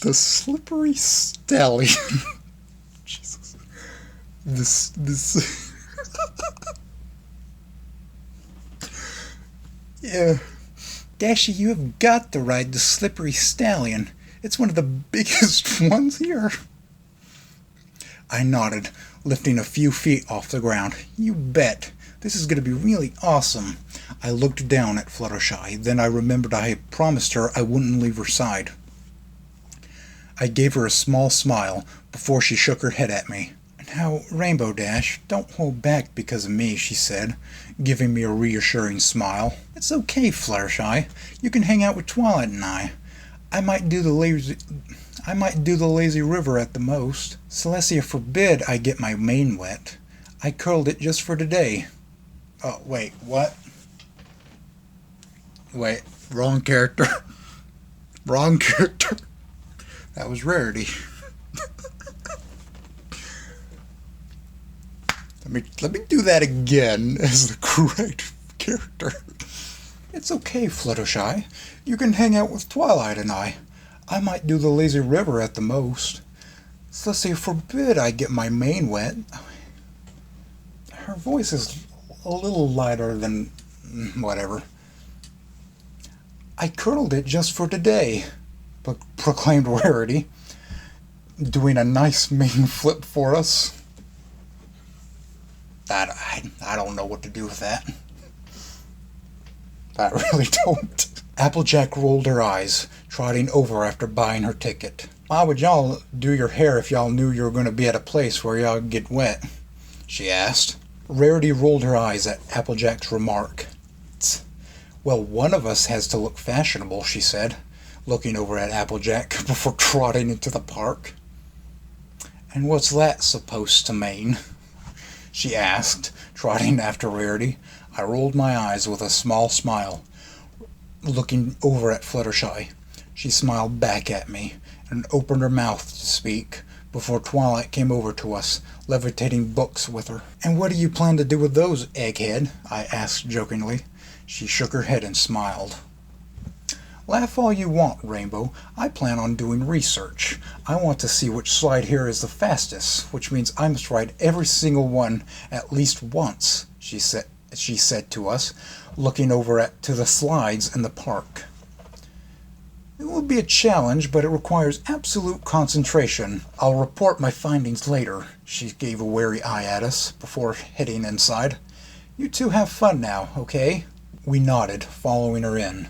the slippery stallion. Jesus. This. Yeah. Dashy, you have got to ride the slippery stallion. It's one of the biggest ones here. I nodded, lifting a few feet off the ground. You bet. This is going to be really awesome. I looked down at Fluttershy, then I remembered I had promised her I wouldn't leave her side. I gave her a small smile before she shook her head at me. Now, Rainbow Dash, don't hold back because of me, she said, giving me a reassuring smile. It's okay, Fluttershy. You can hang out with Twilight and I. I might do the lazy river at the most. Celestia forbid I get my mane wet. I curled it just for today. Oh, wait, what? Wait, wrong character. Wrong character. That was Rarity. Let me do that again as the correct character. It's okay, Fluttershy. You can hang out with Twilight and I. I might do the lazy river at the most. Celestia forbid I get my mane wet. Her voice is a little lighter than whatever. I curdled it just for today, proclaimed Rarity, doing a nice main flip for us. I don't know what to do with that. I really don't. Applejack rolled her eyes, trotting over after buying her ticket. Why would y'all do your hair if y'all knew you were going to be at a place where y'all get wet? She asked. Rarity rolled her eyes at Applejack's remark. Well, one of us has to look fashionable, she said, looking over at Applejack before trotting into the park. And what's that supposed to mean? She asked, trotting after Rarity. I rolled my eyes with a small smile, looking over at Fluttershy. She smiled back at me and opened her mouth to speak before Twilight came over to us, levitating books with her. And what do you plan to do with those, Egghead? I asked jokingly. She shook her head and smiled. Laugh all you want, Rainbow. I plan on doing research. I want to see which slide here is the fastest, which means I must ride every single one at least once, she said to us, looking over to the slides in the park. It will be a challenge, but it requires absolute concentration. I'll report my findings later. She gave a wary eye at us before heading inside. You two have fun now, okay? We nodded, following her in.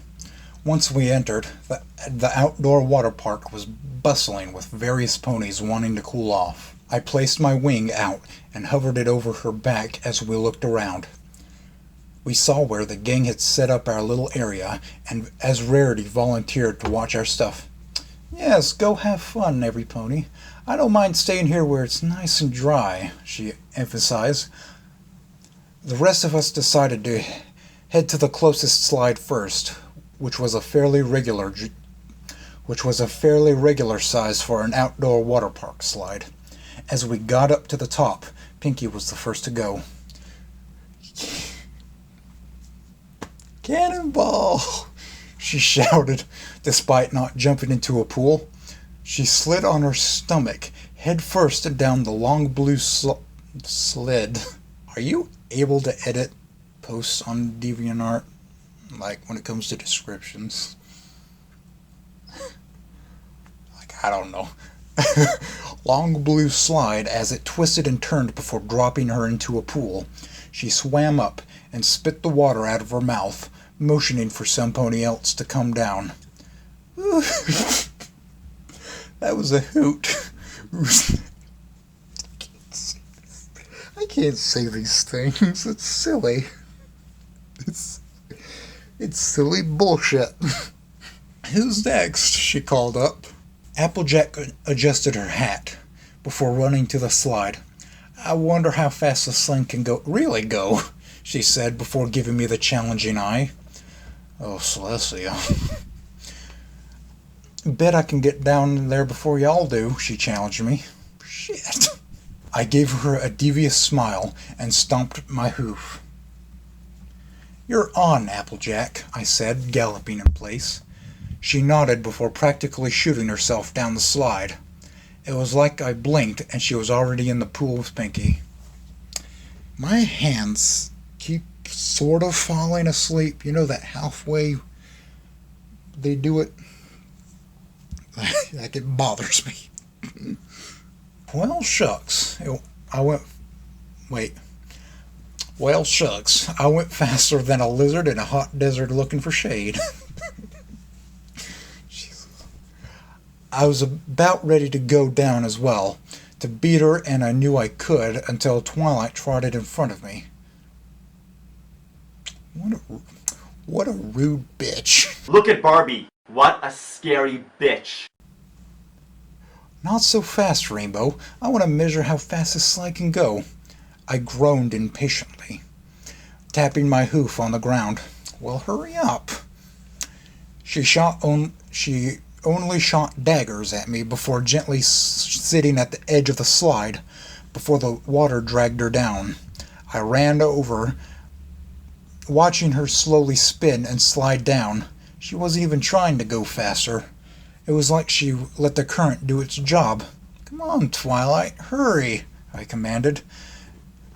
Once we entered, the outdoor water park was bustling with various ponies wanting to cool off. I placed my wing out and hovered it over her back as we looked around. We saw where the gang had set up our little area, and as Rarity volunteered to watch our stuff. Yes, go have fun, every pony. I don't mind staying here where it's nice and dry, she emphasized. The rest of us decided to head to the closest slide first, which was a fairly regular size for an outdoor water park slide. As we got up to the top, Pinky was the first to go. Cannonball! She shouted, despite not jumping into a pool. She slid on her stomach, head first down the long blue sled. Are you able to edit posts on DeviantArt? Like, when it comes to descriptions? I don't know. Long blue slide as it twisted and turned before dropping her into a pool. She swam up and spit the water out of her mouth, motioning for some pony else to come down. That was a hoot. I can't say these things. It's silly. It's silly bullshit. Who's next? She called up. Applejack adjusted her hat before running to the slide. I wonder how fast this thing can really go, she said before giving me the challenging eye. Oh, Celestia. Bet I can get down there before y'all do, she challenged me. Shit. I gave her a devious smile and stomped my hoof. You're on, Applejack, I said, galloping in place. She nodded before practically shooting herself down the slide. It was like I blinked and she was already in the pool with Pinky. My hands keep sort of falling asleep. You know that halfway they do it? Like, it bothers me. Well, shucks. Well, shucks. I went faster than a lizard in a hot desert looking for shade. I was about ready to go down as well, to beat her, and I knew I could until Twilight trotted in front of me. What a rude bitch. Look at Barbie. What a scary bitch. Not so fast, Rainbow. I want to measure how fast this slide can go. I groaned impatiently, tapping my hoof on the ground. Well, hurry up. She only shot daggers at me before gently sitting at the edge of the slide before the water dragged her down. I ran over, watching her slowly spin and slide down. She wasn't even trying to go faster. It was like she let the current do its job. Come on, Twilight, hurry, I commanded,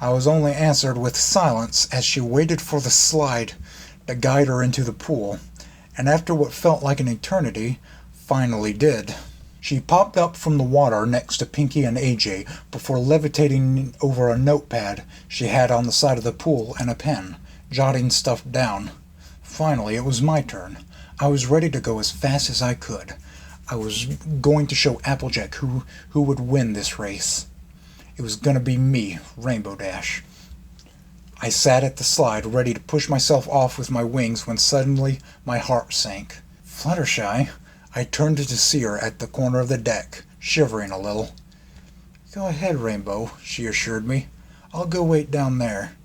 I was only answered with silence as she waited for the slide to guide her into the pool, and after what felt like an eternity, finally did. She popped up from the water next to Pinky and AJ before levitating over a notepad she had on the side of the pool and a pen, jotting stuff down. Finally, it was my turn. I was ready to go as fast as I could. I was going to show Applejack who would win this race. It was going to be me, Rainbow Dash. I sat at the slide, ready to push myself off with my wings when suddenly my heart sank. Fluttershy, I turned to see her at the corner of the deck, shivering a little. Go ahead, Rainbow, she assured me. I'll go wait down there.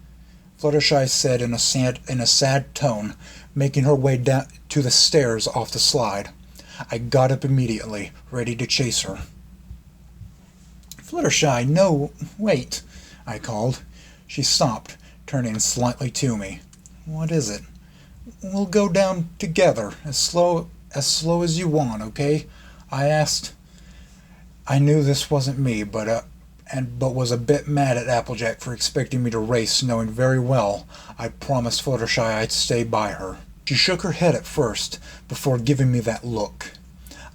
Fluttershy said in a sad tone, making her way down to the stairs off the slide. I got up immediately, ready to chase her. Fluttershy, no, wait, I called. She stopped, turning slightly to me. What is it? We'll go down together, as slow as you want, okay? I asked. I knew this wasn't me, but was a bit mad at Applejack for expecting me to race, knowing very well I'd promised Fluttershy I'd stay by her. She shook her head at first, before giving me that look.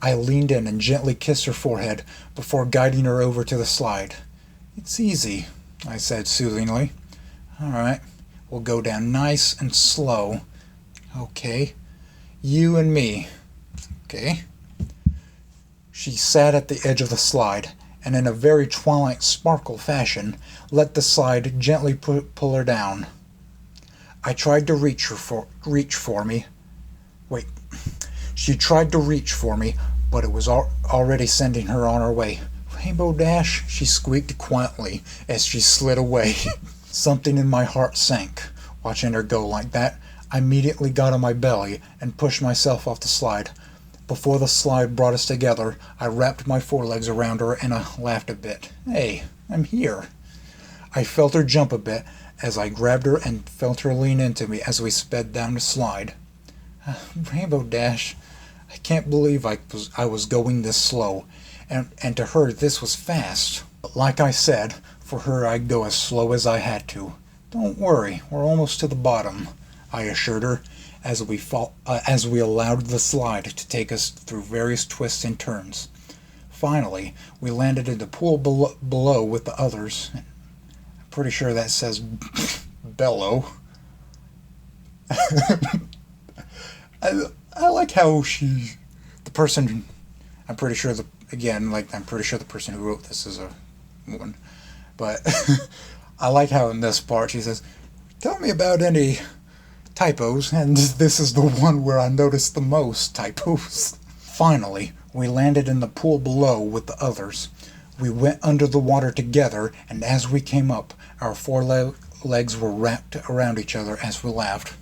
I leaned in and gently kissed her forehead before guiding her over to the slide. It's easy, I said soothingly. All right, we'll go down nice and slow. Okay, you and me. Okay. She sat at the edge of the slide, and in a very Twilight Sparkle fashion, let the slide gently pull her down. I tried to reach for me. Wait. She tried to reach for me, but it was already sending her on her way. Rainbow Dash, she squeaked quietly as she slid away. Something in my heart sank, watching her go like that. I immediately got on my belly and pushed myself off the slide. Before the slide brought us together, I wrapped my forelegs around her and I laughed a bit. Hey, I'm here. I felt her jump a bit as I grabbed her and felt her lean into me as we sped down the slide. Rainbow Dash, I can't believe I was going this slow, and to her this was fast. But like I said, for her I'd go as slow as I had to. Don't worry, we're almost to the bottom, I assured her, as we allowed the slide to take us through various twists and turns. Finally, we landed in the pool below with the others. I'm pretty sure that says bellow. I like how the person who wrote this is a woman, but I like how in this part she says, tell me about any typos, and this is the one where I noticed the most typos. Finally, we landed in the pool below with the others. We went under the water together, and as we came up, our legs were wrapped around each other as we laughed.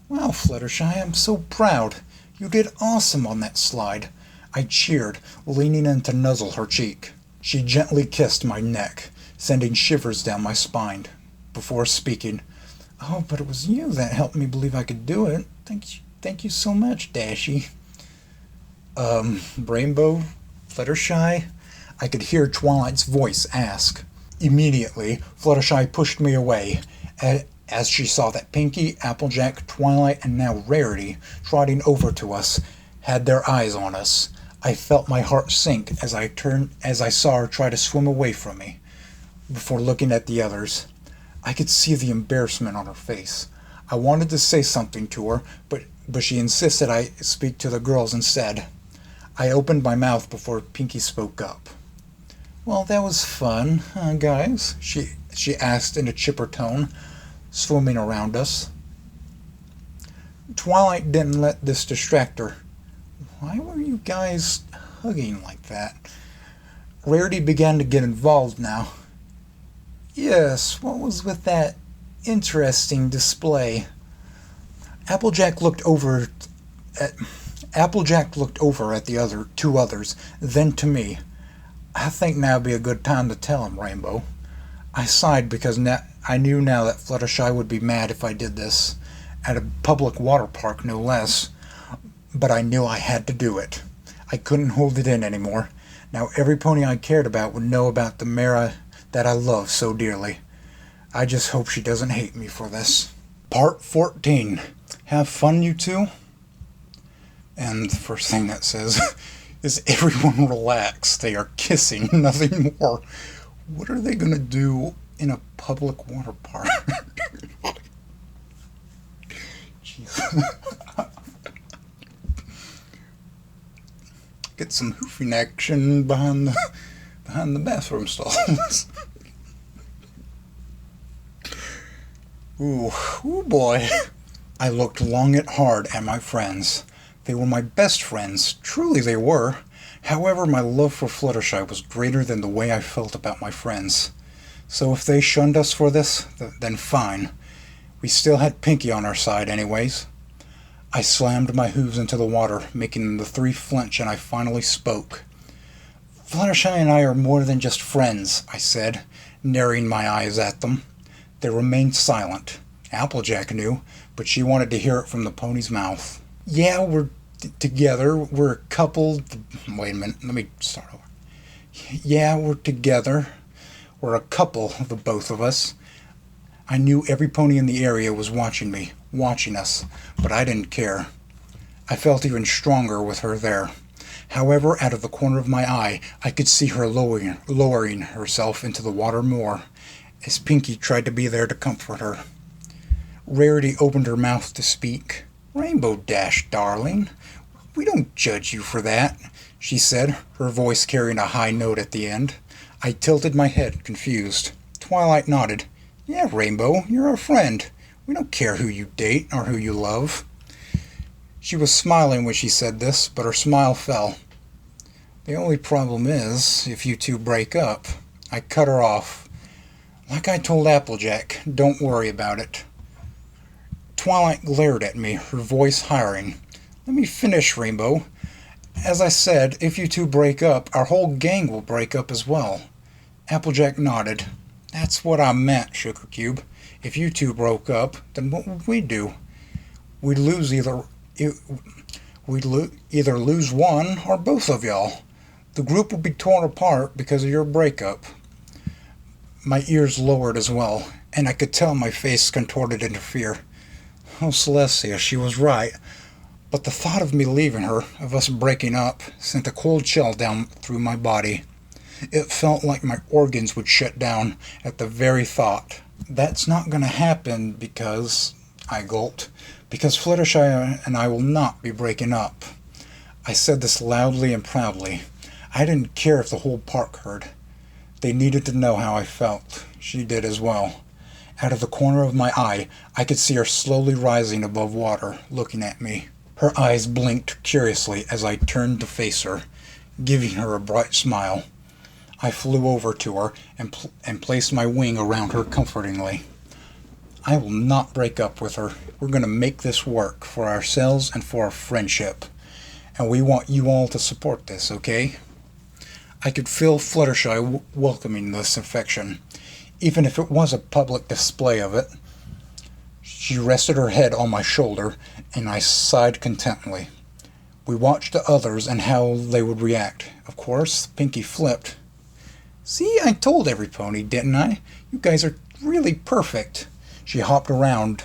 Wow, Fluttershy, I'm so proud. You did awesome on that slide. I cheered, leaning in to nuzzle her cheek. She gently kissed my neck, sending shivers down my spine, before speaking. Oh, but it was you that helped me believe I could do it. Thank you so much, Dashy. Rainbow, Fluttershy? I could hear Twilight's voice ask. Immediately, Fluttershy pushed me away, as she saw that Pinky, Applejack, Twilight, and now Rarity, trotting over to us, had their eyes on us. I felt my heart sink as I saw her try to swim away from me. Before looking at the others, I could see the embarrassment on her face. I wanted to say something to her, but she insisted I speak to the girls instead. I opened my mouth before Pinky spoke up. Well, that was fun, huh, guys? She asked in a chipper tone, swimming around us. Twilight didn't let this distract her. Why were you guys hugging like that? Rarity began to get involved now. Yes, what was with that interesting display? Applejack looked over at the two others, then to me. I think now would be a good time to tell him, Rainbow. I sighed because I knew now that Fluttershy would be mad if I did this, at a public water park no less, but I knew I had to do it. I couldn't hold it in anymore. Now every pony I cared about would know about the mare that I loved so dearly. I just hope she doesn't hate me for this. Part 14. Have fun, you two? And the first thing that says is, everyone relax. They are kissing, nothing more. What are they gonna do in a public water park? Jeez. Get some hoofing action behind the bathroom stalls. Ooh boy. I looked long and hard at my friends. They were my best friends, truly they were. However, my love for Fluttershy was greater than the way I felt about my friends. So if they shunned us for this, then fine. We still had Pinky on our side anyways. I slammed my hooves into the water, making the three flinch, and I finally spoke. Fluttershy and I are more than just friends, I said, narrowing my eyes at them. They remained silent. Applejack knew, but she wanted to hear it from the pony's mouth. Yeah, we're together. We're a couple. Wait a minute. Let me start over. Yeah, we're together. We're a couple, the both of us. I knew every pony in the area was watching me, watching us, but I didn't care. I felt even stronger with her there. However, out of the corner of my eye, I could see her lowering herself into the water more, as Pinky tried to be there to comfort her. Rarity opened her mouth to speak. Rainbow Dash, darling, we don't judge you for that, she said, her voice carrying a high note at the end. I tilted my head, confused. Twilight nodded. Yeah, Rainbow, you're our friend. We don't care who you date or who you love. She was smiling when she said this, but her smile fell. The only problem is, if you two break up. I cut her off. Like I told Applejack, don't worry about it. Twilight glared at me, her voice hiring. Let me finish, Rainbow. As I said, if you two break up, our whole gang will break up as well. Applejack nodded. That's what I meant, Sugar Cube. If you two broke up, then what would we do? We'd either lose one or both of y'all. The group would be torn apart because of your breakup. My ears lowered as well, and I could tell my face contorted into fear. Oh, Celestia, she was right. But the thought of me leaving her, of us breaking up, sent a cold chill down through my body. It felt like my organs would shut down at the very thought. That's not going to happen because, I gulped, because Fluttershy and I will not be breaking up. I said this loudly and proudly. I didn't care if the whole park heard. They needed to know how I felt. She did as well. Out of the corner of my eye, I could see her slowly rising above water, looking at me. Her eyes blinked curiously as I turned to face her, giving her a bright smile. I flew over to her and placed my wing around her comfortingly. I will not break up with her. We're going to make this work for ourselves and for our friendship. And we want you all to support this, okay? I could feel Fluttershy welcoming this affection, even if it was a public display of it. She rested her head on my shoulder, and I sighed contentedly. We watched the others and how they would react. Of course, Pinky flipped. See, I told every pony, didn't I? You guys are really perfect. She hopped around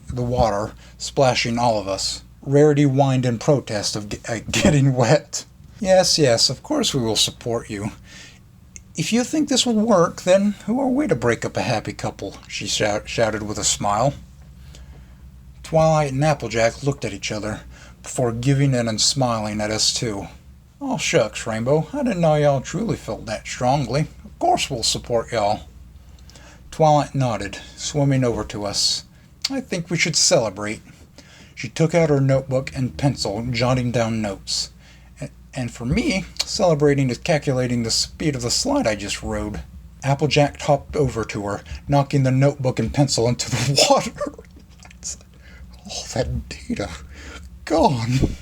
the water, splashing all of us. Rarity whined in protest of getting wet. Yes, of course we will support you. If you think this will work, then who are we to break up a happy couple? She shouted with a smile. Twilight and Applejack looked at each other, before giving in and smiling at us too. Oh shucks, Rainbow, I didn't know y'all truly felt that strongly. Of course we'll support y'all. Twilight nodded, swimming over to us. I think we should celebrate. She took out her notebook and pencil, jotting down notes. And for me, celebrating is calculating the speed of the slide I just rode. Applejack hopped over to her, knocking the notebook and pencil into the water. All that data gone.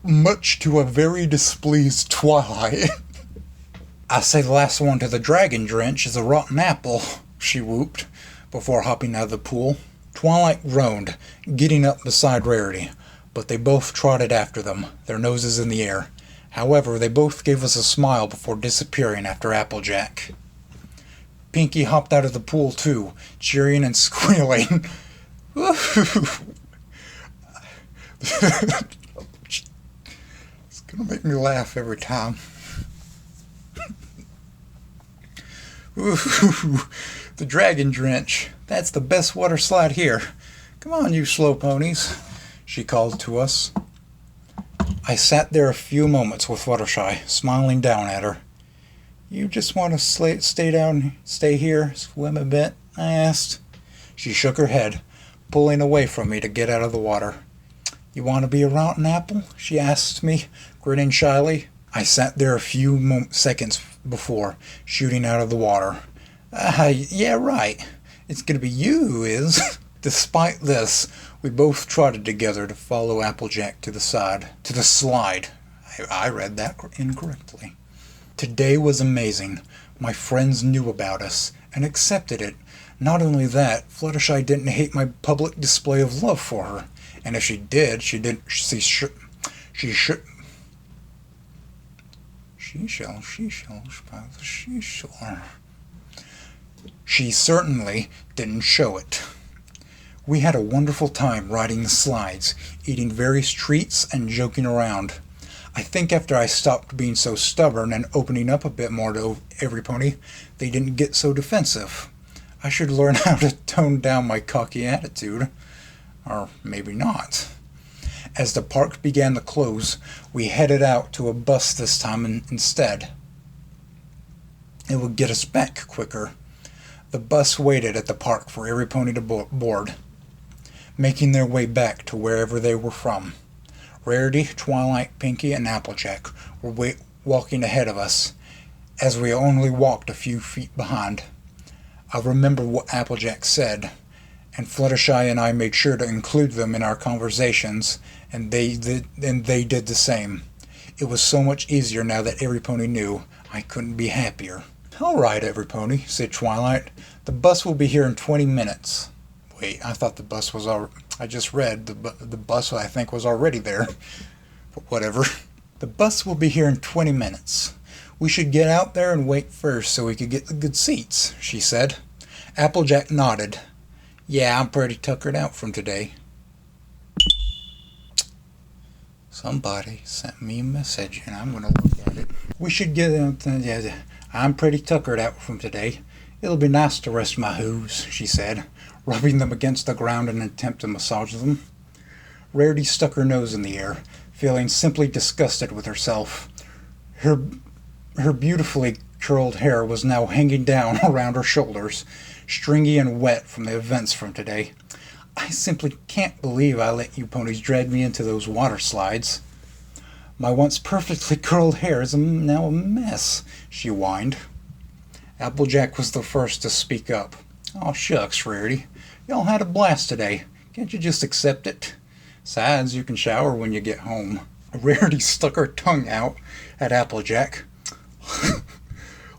Much to a very displeased Twilight. I say the last one to the dragon drench is a rotten apple, she whooped, before hopping out of the pool. Twilight groaned, getting up beside Rarity, but they both trotted after them, their noses in the air. However, they both gave us a smile before disappearing after Applejack. Pinky hopped out of the pool too, cheering and squealing. It's gonna make me laugh every time. The Dragon Drench. That's the best water slide here. Come on, you slow ponies, she called to us. I sat there a few moments with Fluttershy, smiling down at her. You just want to stay here, swim a bit? I asked. She shook her head, pulling away from me to get out of the water. You want to be a rotten apple? She asked me, grinning shyly. I sat there a few seconds before shooting out of the water. Yeah, right. It's going to be you who is. Despite this, we both trotted together to follow Applejack to the slide. I read that incorrectly. Today was amazing. My friends knew about us and accepted it. Not only that, Fluttershy didn't hate my public display of love for her. And if she did, she certainly didn't show it. We had a wonderful time riding the slides, eating various treats and joking around. I think after I stopped being so stubborn and opening up a bit more to every pony, they didn't get so defensive. I should learn how to tone down my cocky attitude. Or maybe not. As the park began to close, we headed out to a bus this time instead. It would get us back quicker. The bus waited at the park for every pony to board, making their way back to wherever they were from. Rarity, Twilight, Pinky, and Applejack were walking ahead of us, as we only walked a few feet behind. I remember what Applejack said, and Fluttershy and I made sure to include them in our conversations, and they did the same. It was so much easier now that every pony knew. I couldn't be happier. All right, every pony, said Twilight. The bus will be here in 20 minutes. Wait, I thought the bus was already... I just read the bus, I think, was already there. But whatever. The bus will be here in 20 minutes. We should get out there and wait first so we could get the good seats, she said. Applejack nodded. Yeah, I'm pretty tuckered out from today. Somebody sent me a message, and I'm going to look at it. We should get out there. I'm pretty tuckered out from today. It'll be nice to rest my hooves, she said, rubbing them against the ground in an attempt to massage them. Rarity stuck her nose in the air, feeling simply disgusted with herself. Her beautifully curled hair was now hanging down around her shoulders, stringy and wet from the events from today. I simply can't believe I let you ponies drag me into those water slides. My once perfectly curled hair is now a mess, she whined. Applejack was the first to speak up. Oh, shucks, Rarity. Y'all had a blast today. Can't you just accept it? Besides, you can shower when you get home. Rarity stuck her tongue out at Applejack.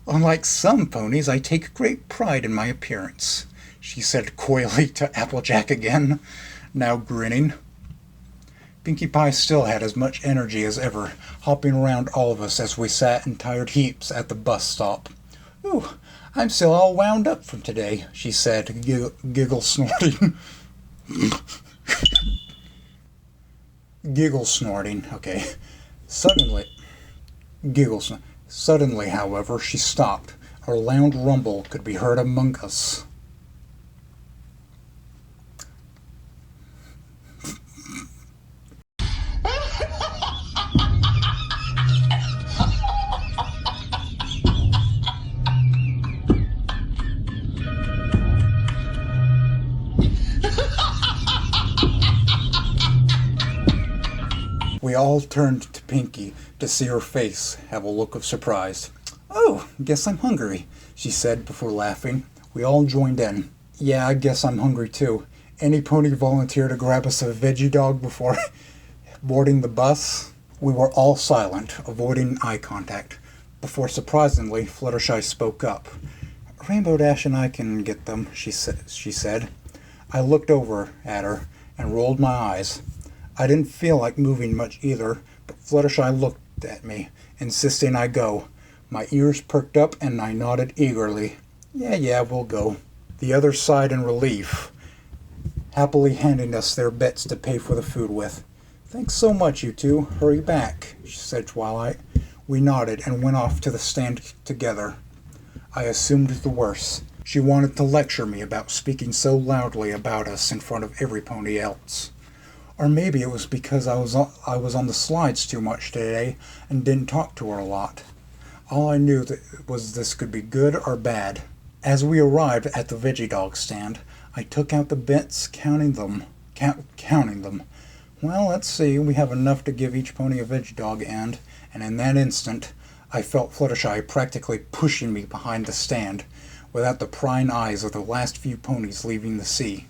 Unlike some ponies, I take great pride in my appearance, she said coyly to Applejack again, now grinning. Pinkie Pie still had as much energy as ever, hopping around all of us as we sat in tired heaps at the bus stop. Ooh, I'm still all wound up from today, she said, giggle snorting. Giggle snorting, okay. Suddenly, however, she stopped. A loud rumble could be heard among us. We all turned to Pinky to see her face have a look of surprise. Oh, guess I'm hungry, she said before laughing. We all joined in. Yeah, I guess I'm hungry too. Any pony volunteer to grab us a veggie dog before boarding the bus? We were all silent, avoiding eye contact, before surprisingly Fluttershy spoke up. Rainbow Dash and I can get them, she said. I looked over at her and rolled my eyes. I didn't feel like moving much either, but Fluttershy looked at me, insisting I go. My ears perked up and I nodded eagerly. Yeah, we'll go. The others sighed in relief, happily handing us their bits to pay for the food with. Thanks so much, you two. Hurry back, she said Twilight. We nodded and went off to the stand together. I assumed the worst. She wanted to lecture me about speaking so loudly about us in front of every pony else. Or maybe it was because I was on the slides too much today and didn't talk to her a lot. All I knew was this could be good or bad. As we arrived at the veggie dog stand, I took out the bits, counting them. Well, let's see, we have enough to give each pony a veggie dog and in that instant, I felt Fluttershy practically pushing me behind the stand, without the prying eyes of the last few ponies leaving the sea.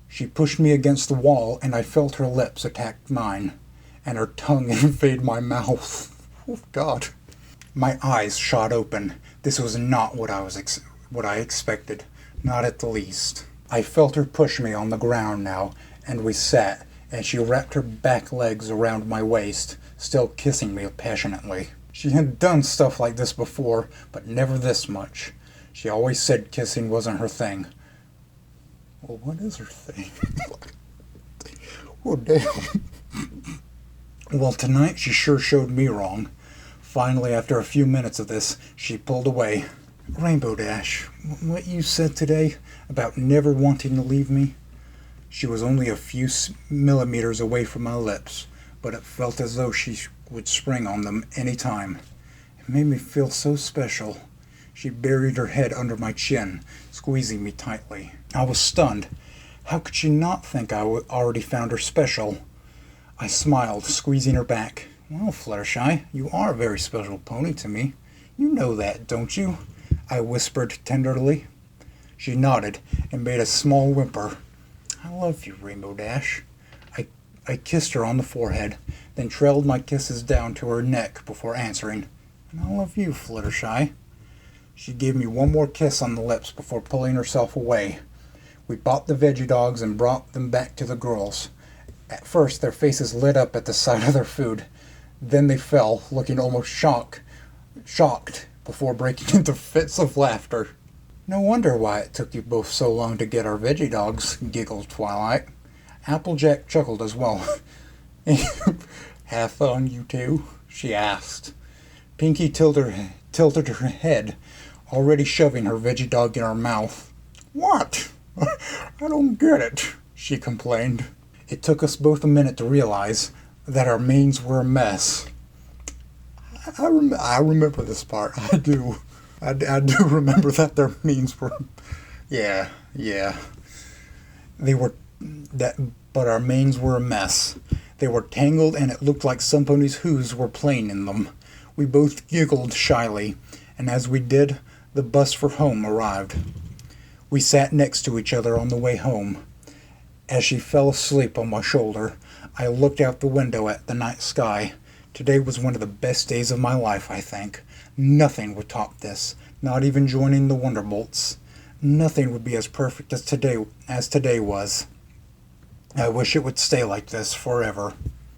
She pushed me against the wall, and I felt her lips attack mine, and her tongue invade my mouth. Oh, God. My eyes shot open. This was not what I expected, not at the least. I felt her push me on the ground now, and we sat, and she wrapped her back legs around my waist, still kissing me passionately. She had done stuff like this before, but never this much. She always said kissing wasn't her thing. Well, what is her thing? Oh, damn. Well, tonight she sure showed me wrong. Finally, after a few minutes of this, she pulled away. Rainbow Dash, what you said today about never wanting to leave me? She was only a few millimeters away from my lips, but it felt as though she would spring on them any time. It made me feel so special. She buried her head under my chin, squeezing me tightly. I was stunned. How could she not think I already found her special? I smiled, squeezing her back. Well, Fluttershy, you are a very special pony to me. You know that, don't you? I whispered tenderly. She nodded and made a small whimper. I love you, Rainbow Dash. I kissed her on the forehead, then trailed my kisses down to her neck before answering. And I love you, Fluttershy. She gave me one more kiss on the lips before pulling herself away. We bought the veggie dogs and brought them back to the girls. At first, their faces lit up at the sight of their food. Then they fell, looking almost shocked, before breaking into fits of laughter. No wonder why it took you both so long to get our veggie dogs, giggled Twilight. Applejack chuckled as well. Have fun, you two? She asked. Pinkie tilted her head, already shoving her veggie dog in her mouth. What? I don't get it, she complained. It took us both a minute to realize that our manes were a mess. I remember this part. I do. I do remember that their manes were... Yeah. But our manes were a mess. They were tangled, and it looked like some ponies' hooves were playing in them. We both giggled shyly, and as we did, the bus for home arrived. We sat next to each other on the way home. As she fell asleep on my shoulder, I looked out the window at the night sky. Today was one of the best days of my life, I think. Nothing would top this, not even joining the Wonderbolts. Nothing would be as perfect as today was. I wish it would stay like this forever.